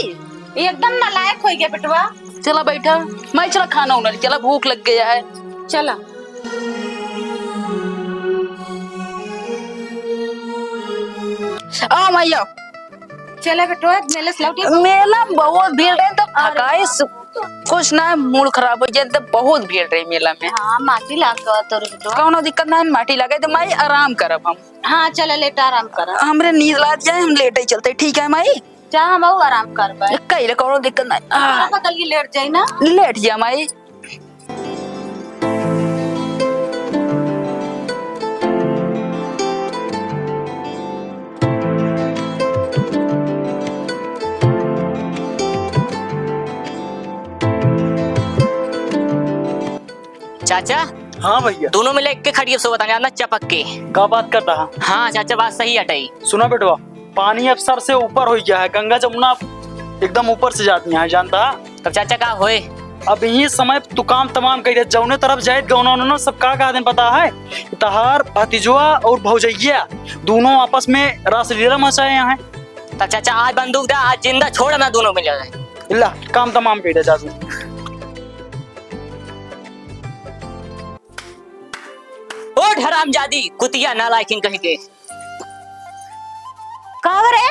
एकदम नालायक हो गया बेटवा। चला बैठा माई, चला खाना उना चला, भूख लग गया है। चला आओ माई आओ। चला बेटवा मेले से लौटी। मेला में बहुत भीड़ है तो थकाए कुछ ना मूड खराब हो जाए तो बहुत भीड़ रही मेला में। हाँ माटी लाग गया तोरे बेटवा। कौनो दिक्कत ना है, माटी लगे तो माई आराम करब हम। हाँ चला लेटा आराम कर। हमरे नींद लाग जाए हम लेटे ही चलते, ठीक है माई? जा हम और आराम कर पाए। कहीं कौनो दिक्कत नहीं। बगल की लेट जाई ना। लेट जा माई। चाचा हाँ भैया दोनों मिले के खड़ी सो बता ना चपक के। का बात करता है? हाँ चाचा बात सही हटाई। सुना बेटवा, पानी अब सर से ऊपर हो गया है, गंगा जमुना एकदम ऊपर से जाती है, जानता है? तब चाचा का होए? अब यही समय तू काम तमाम कर जौने तरफ जाए गौना सब का दिन पता है? तहार भतीजवा और भौजैया दोनों आपस में रासलीला मचाए हैं। तब चाचा आज बंदूक दे, आज जिंदा छोड़ ना दोनों मिल जाए। इल्ला काम तमाम कर जा तू। ओठ हरामजादी कुतिया नालायकिन कहीं के। कहाँ रे?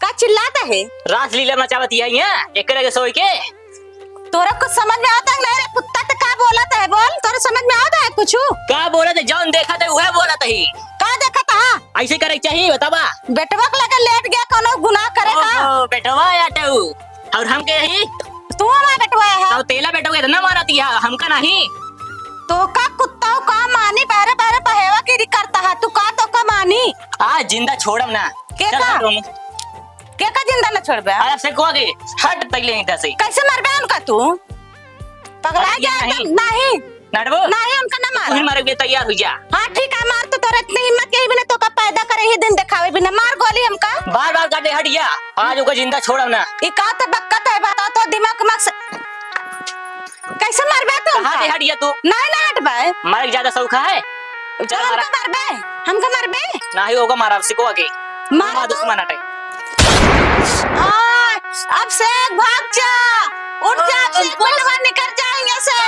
का चिल्लाता है? रासलीला मचावत है यहाँ एक के सोई के। तोरा कुछ समझ में आता है? नहीं कुत्ता तो का बोला था? बोल तोरा समझ में आता है कुछ? का बोला थे? जौन देखा था वह बोला था ही। का देखा था? ऐसे करे चाहिए बतावा। बेटवा को लगे लेट गया, कोनो गुनाह करेगा? ओहो बेटवा आटू और हम के ही तू हमारा बेटवा है। तो तेला बेटवा के ना मारती है हमका नहीं। तो का कुत्ता का मानी बारे बारे पहेवा की करता है? तू का तो का मानी? आज जिंदा छोड़म ना। के चल का? हट रोमू। के का जिंदा न छोड़बे? आज से को आगे हट तैले नहीं तसे। कैसे मरबे उनका तू? पगला अरे गया नहीं। एकदम? नहीं नडबो नहीं उनका ना तू मार। मारे के तैयार हो जा। हाँ ठीक है मार। तो तोरा इतनी हिम्मत के ही बिना तो का पैदा करे ही दिन दिखावे बिना मार गोली हमका। बार बार काटे हट गया। आज ओका जिंदा छोड़म ना। ई का तो बक्कत है, बता तो दिमाग मक से कैसे मरबे तू? कहां से हट गया तू? नहीं ना हटबे। मारे के ज्यादा शौक है। चल हमका मारा मरबे, हमका मरबे। ना ही होगा मारा से को आगे। मार मां दो। दुश्मन हटे। अब से भाग जा, उठ जा, पिलवा निकल जाएंगे से।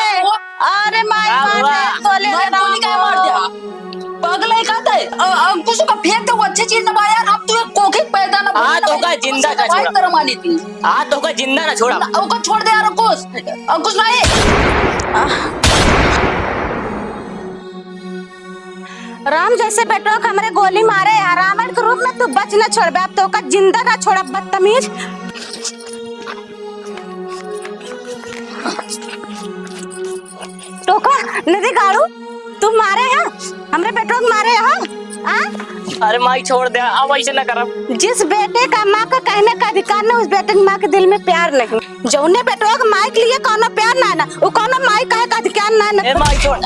अरे माय क्या हुआ? गोली गोली का मार दिया पागल है कहता है। अंकुश का फेंक दो, अच्छी चीज ना यार। अब तू एक कोके पैदा ना तो का जिंदा का छोड़ा। तरह मानी थी। आज तो का जिंदा ना छोड़ा। अंकुश छोड़ दे यार। अंकुश नहीं। राम जैसे बेटो को हमरे गोली मारे है, रावण के रूप में तू बच न छोड़बे। अब तो का जिंदा ना छोड़ा बदतमीज। टोका नदी गाड़ू तू मारे है? हमरे बेटो के मारे हो अरे माई छोड़ दे, अब ऐसे न करब। जिस बेटे का माँ का कहने का अधिकार न, उस बेटे की माँ के दिल में प्यार नहीं। जौने बेटो के माँ के लिए कोनो प्यार ना ना, वो कोनो माँ कहे का अधिकार ना ए माई छोड़।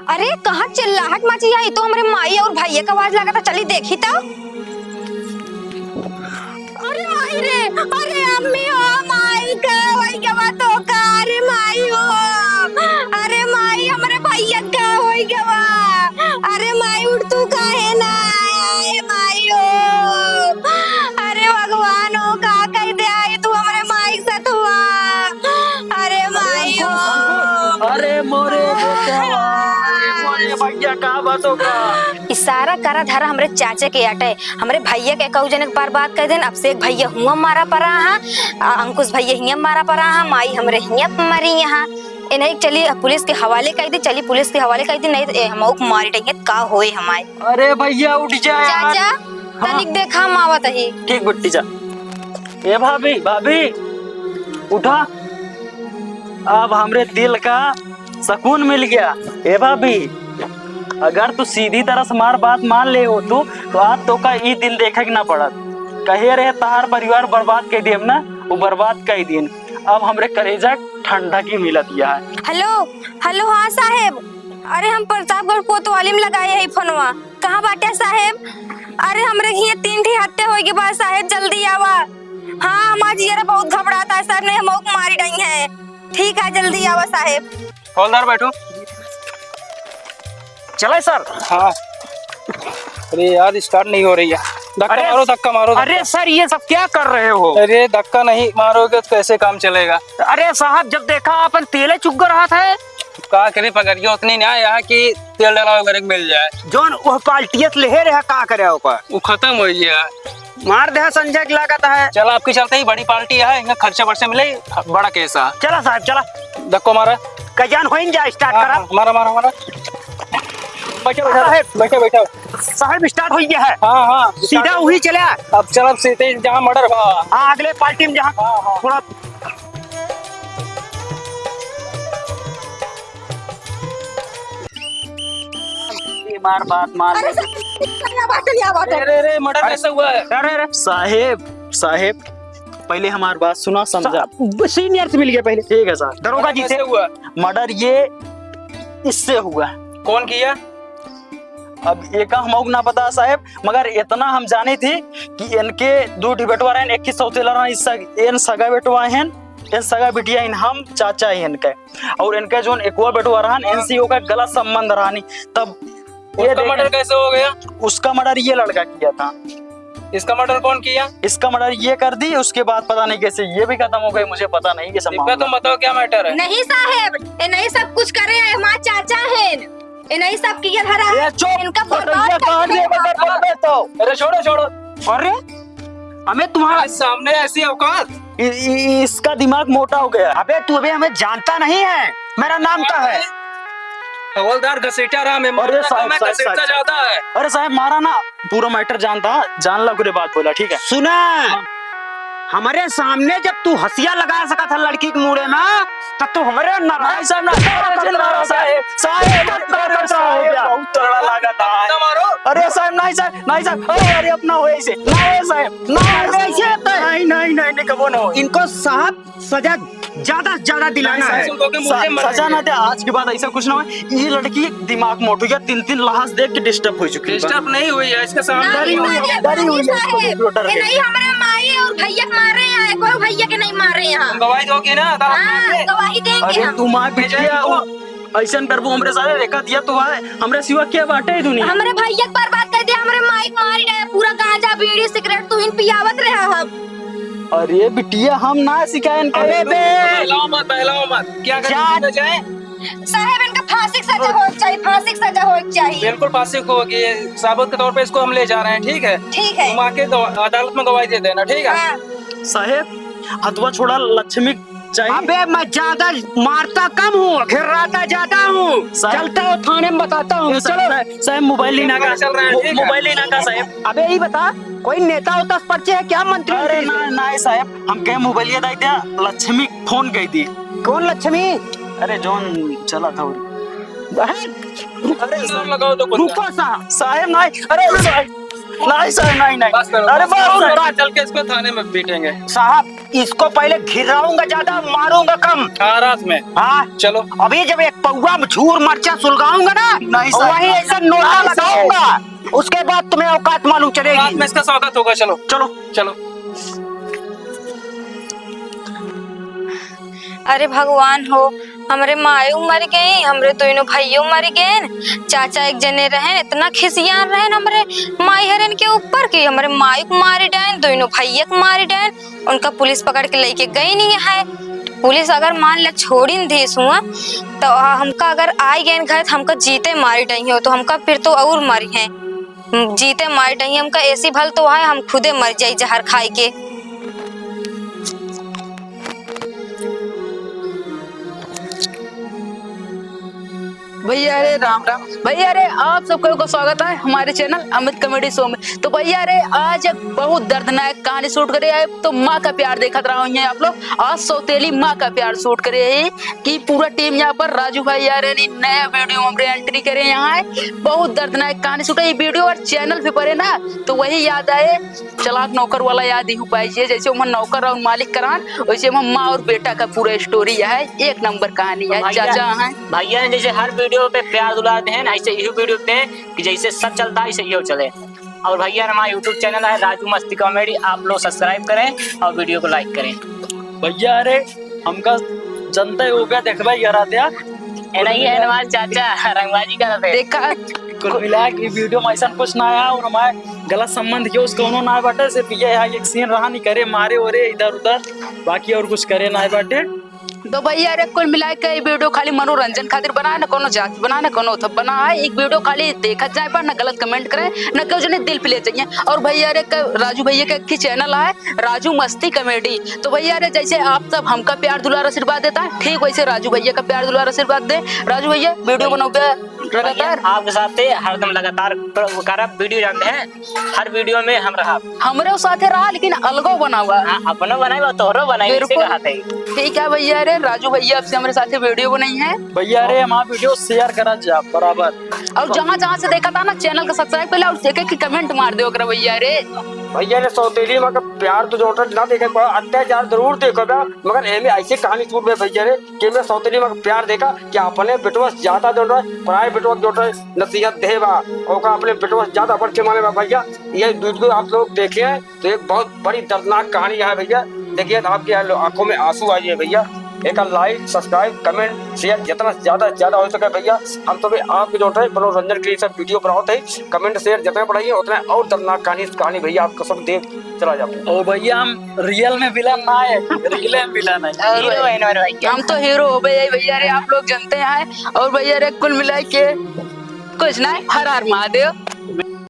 अरे कहाँ चिल्लाहट मची है, तो हमारे माई और भैया का आवाज लगा था, चली देखी तो। अरे माई रे, अरे अम्मी हो, माई का वही क्या बात हो का, अरे माई हो, अरे माई हमारे भैया का वही क्या बात, अरे माई उठ तू काहे ना, अरे माई हो, अरे भगवान हो का कर दे आई तू हमारे माई के साथ हुआ, अरे माई हो, अरे मोरे भैया का बातों का इशारा करा धरा हमरे चाचे के आटे, हमरे भैया के कहू जने बार बात कह देन। अब से एक भैया हुआ मारा पड़ा हा, अंकुश भैया हिया मारा पड़ा हा, माई हमरे हिया मरी यहाँ। इन्हें चली पुलिस के हवाले कर दी, चली पुलिस के हवाले कर दी, नहीं हम मारी देंगे का होए हमारे। अरे भैया उठ जा यार। चाचा तनिक देखा मावत ही। ठीक बुट्टी जा। ए भाभी भाभी उठा, अब हमरे दिल का सुकून मिल गया। ए भाभी अगर तू सीधी तरह से मार बात मान ले हो तो आज तो का ई दिन देखे ना पड़त। कहे रहे तार परिवार बर्बाद कर दिए ना, वो बर्बाद कर दिए। अब हमरे कलेजा ठंडा की मिलत है। हेलो हेलो, हाँ साहेब, अरे हम प्रतापगढ़ कोतवाली में लगाए है फोनवा, कहाँ बाटे साहेब? अरे हमरे यहाँ 3 ठी हत्या हो गई बा साहेब, जल्दी आवा। हाँ हमारा जिया बहुत घबराता है साहब, ने हम मारी डई है। ठीक है जल्दी आवा साहेब। हवलदार बैठो। चले सर। हाँ अरे यार स्टार्ट नहीं हो रही है, धक्का मारो धक्का मारो। अरे सर ये सब क्या कर रहे हो? अरे धक्का नहीं मारोगे तो कैसे काम चलेगा? अरे साहब जब देखा अपन तेले चुग रहा था। का करे पकड़िए उतनी ना यहाँ की तेल डाला वगैरह मिल जाए। जोन वो पाल्टियत लेहे रहा का करे ओकर वो खत्म हो गया, मार दे संजय की लागत है। चल आपकी चलते ही बड़ी पार्टी है, इनका खर्चा वर्षे मिले, बड़ा केस है। चला साहब चला, धक्को मारा कजान होइन जा स्टार्ट करा। मारा मारा मारा। बैठो बैठो बैठो बैठो। साहब स्टार्ट हो गया है। हाँ हाँ सीधा वही चला। अब चल सीधे जहाँ मर्डर हुआ। हाँ अगले पार्टी में जहाँ थोड़ा मार बात मार। अरे मर्डर कैसे हुआ है? अरे साहेब साहेब पहले हमारी बात सुना समझा। सीनियर से मिल गया पहले। ठीक है सर। दरोगा जी से हुआ मर्डर ये इससे हुआ। कौन किया? अब एक हम ना पता साहेब, मगर इतना हम जाने थे कि इनके 2 बेटवा रहे, एक ही सौतेला रहा, इन सगा बेटवा हैं, इन सगा बिटिया इन हम चाचा है इनके, और इनके जो एक बेटवा रहा इनसे का गलत संबंध रहा। तब ये मर्डर कैसे हो गया? उसका मर्डर ये लड़का किया था। इसका मर्डर कौन किया? इसका मर्डर ये कर दी, उसके बाद पता नहीं कैसे ये भी खत्म हो गई, मुझे पता नहीं ये सब। तुम बताओ क्या मैटर है? नहीं साहेब, ये नहीं सब कुछ करे हैं, हमारे चाचा हैं, ये नहीं सब किया धरा है। इनका अरे छोड़ो छोड़ो। अरे हमें तुम्हारे सामने ऐसी औकात? इसका दिमाग मोटा हो गया। अबे तू अबे हमें जानता नहीं है, मेरा नाम क्या है? हवलदार घसीटा रहा मैं, अरे साहब घसीटता जाता है। अरे साहब मारा ना, पूरा मैटर जानता, जान ला पूरी बात बोला। ठीक है सुना, हमारे सामने जब तू हंसिया लगा सका था लड़की के मुड़े में, तब तो हमारे नाराज साहब ना साहेब बहुत तगड़ा लगा था। अरे साहब नहीं साहब नहीं साहब, अरे अपना हो ऐसे ना हो साहब, ना ऐसे नहीं नहीं नहीं कबो ना हो। इनको साहब सजा ज्यादा से ज्यादा दिलाना है। सजा ना दे, आज के बाद ऐसा कुछ ना हो। ये लड़की दिमाग मोट हो गया, 3 लाश देख के डिस्टर्ब हो चुकी है। डिस्टर्ब नहीं हुई है, इसके सामने डरी हुई है। ये नहीं हमारे माई और भैया मार रहे हैं, कोई भैया के नहीं मार रहे हैं यहाँ। गवाही दोगी ना? हाँ, गवाही देंगे अरे हम। तुम ऐसा करबो हमरे सारे रेखा दिया तो हमरे सिवा क्या बाटे है दुनिया। हमारे भैया के बर्बाद कर दिया, हमारे माई को मारी रहे, पूरा गांजा बीड़ी सिगरेट तू इन पियावत रहे हम। अरे बिटिया हम ना सिखाएं बहलाओ मत क्या करना जाए? साहब इनका फांसी की सजा हो चाहिए, फांसी की सजा हो चाहिए। बिल्कुल फांसी को होगी, साबुत के तौर पे इसको हम ले जा रहे हैं। ठीक है ठीक है, तुम आके अदालत में गवाही दे देना। ठीक है साहेब, हथवा छोड़ा लक्ष्मी चाहिए। अबे मैं ज्यादा मारता कम हूँ, घिराता ज्यादा हूँ। चलता हूँ थाने में बताता हूँ। चलो साहब, मोबाइल ही ना का, मोबाइल ही ना का साहब। अबे यही बता कोई नेता होता परिचय है क्या मंत्री? अरे ना ना साहब, हम के मोबाइल दाई दिया लक्ष्मी फोन गई थी। कौन लक्ष्मी? अरे जोन चला था अरे जोर लगाओ तो रुको साहब नहीं, अरे नहीं साहब नहीं बस करो। अरे बात चल के इसको थाने में पीटेंगे। साहब इसको पहले घिराऊंगा ज्यादा, मारूंगा कम। रात में हाँ चलो। अभी जब एक पौवा में झूर मर्चा सुलगाऊंगा ना, नहीं साहब, वही ऐसा नोटा लगाऊंगा, उसके बाद तुम्हें औकात मालूम रात चलेगी। में इसका स्वागत होगा। चलो चलो चलो। अरे भगवान हो, हमरे मायू मर गई, हमरे दोनों भाइयों मर गए। चाचा एक जने रहे इतना खिसियान रहे हमरे माई हरन के ऊपर कि हमरे माई को मारी डायन, दोनों भैया को मारी डायन। उनका पुलिस पकड़ के लेके गई नहीं है। पुलिस अगर मान ले छोड़ी न देश हुआ तो हमका अगर आई गए घर तो हमका जीते मारी डाई हो, तो हमका फिर तो और मरी है, जीते मारी डाई। हमका ऐसी भल तो है हम खुदे मर जाई जहर खाई के। भैया अरे राम राम। भैया अरे आप सबको को स्वागत है हमारे चैनल अमित कॉमेडी शो में। तो भैया अरे आज एक बहुत दर्दनाक कहानी शूट करे है। तो माँ का प्यार देखा रहा हूँ आप लोग, आज सौतेली माँ का प्यार शूट करे है कि पूरा टीम यहाँ पर राजू भाई यार नया वीडियो में एंट्री करे यहाँ है। बहुत दर्दनाक कहानी शूट है ये वीडियो और चैनल पे पड़े ना तो वही याद आए चलाक नौकर वाला याद ही हो पाई। जैसे वहाँ नौकर और मालिक करान वैसे वहाँ माँ और बेटा का पूरा स्टोरी है, एक नंबर कहानी है। चाचा है भैया ने जैसे हर वीडियो पे प्यार दुलाते हैं ना, ऐसे यही वीडियो पे कि जैसे सब चलता है ऐसे यो चले। और भैया हमारा यूट्यूब चैनल है राजू मस्ती कॉमेडी, आप लोग सब्सक्राइब करें और वीडियो को लाइक करें। भैया अरे हमका जनता हो गया देख भाई यार आते नहीं है हमारे चाचा रंगबाजी करते हैं। देखा कुल मिला के वीडियो में ऐसा कुछ ना आया और हमारे गलत संबंध के उसको उन्होंने ना बाटे, सिर्फ ये है एक सीन रहा नहीं करे मारे ओरे इधर उधर, बाकी और कुछ करे ना बाटे। तो भैया अरे कुल मिला के वीडियो खाली मनोरंजन खातिर बना ना कोनो जाति बना ना कोनो थप बना है। एक वीडियो खाली देखा जाए पर ना गलत कमेंट करें ना क्यों जने दिल पे ले जाइए। और भैया अरे राजू भैया का एक चैनल है राजू मस्ती कॉमेडी। तो भैया अरे जैसे आप सब हमका प्यार दुलार आशीर्वाद देता है ठीक वैसे राजू भैया का प्यार दुलार आशीर्वाद दे। राजू भैया वीडियो बनाओ लगातार आपके साथ हरदम लगातार वीडियो जानते हैं, हर वीडियो में हम रहा हमरे साथे रहा लेकिन अलगो बना हुआ अपना बनाई तोहरो बनाई ठीक है। भैया अरे राजू भैया आपसे हमारे साथ वीडियो बनाई है। भैया अरे हम वीडियो शेयर करा जा बराबर, और जहाँ जहाँ से देखा था ना चैनल का सब्सक्राइब पहले और देखे कि कमेंट मार दो अगर भैया अरे। भैया ने सौतेली माँ का प्यार तो जो ना देखे अत्याचार जरूर देखो मगर एमे ऐसी कहानी छूट में भैया रे कि मैं सौतेली माँ का प्यार देखा कि अपने बेटवा ज्यादा जो है पराए बेटवा जो है नसीहत देवा और अपने बेटवा ज्यादा बढ़ के माने भैया। ये वीडियो आप लोग देखे हैं तो एक बहुत बड़ी दर्दनाक कहानी है भैया। देखिए आपकी आंखों में आंसू आइए भैया। एक लाइक सब्सक्राइब कमेंट शेयर जितना ज्यादा हो सके भैया। हम सभी आपके जो है मनोरंजन के लिए सब वीडियो बनाते हैं, कमेंट शेयर जितना बढ़ाइए उतना और दर्दनाक कहानी भैया आपको सब देख चला जाता ओ भैया हम रियल में विलन ना है, रियल में विलन है। हम तो हीरो हो भैया रे आप लोग जानते हैं। और भैया रे कुल मिला के कुछ ना हर हर महादेव।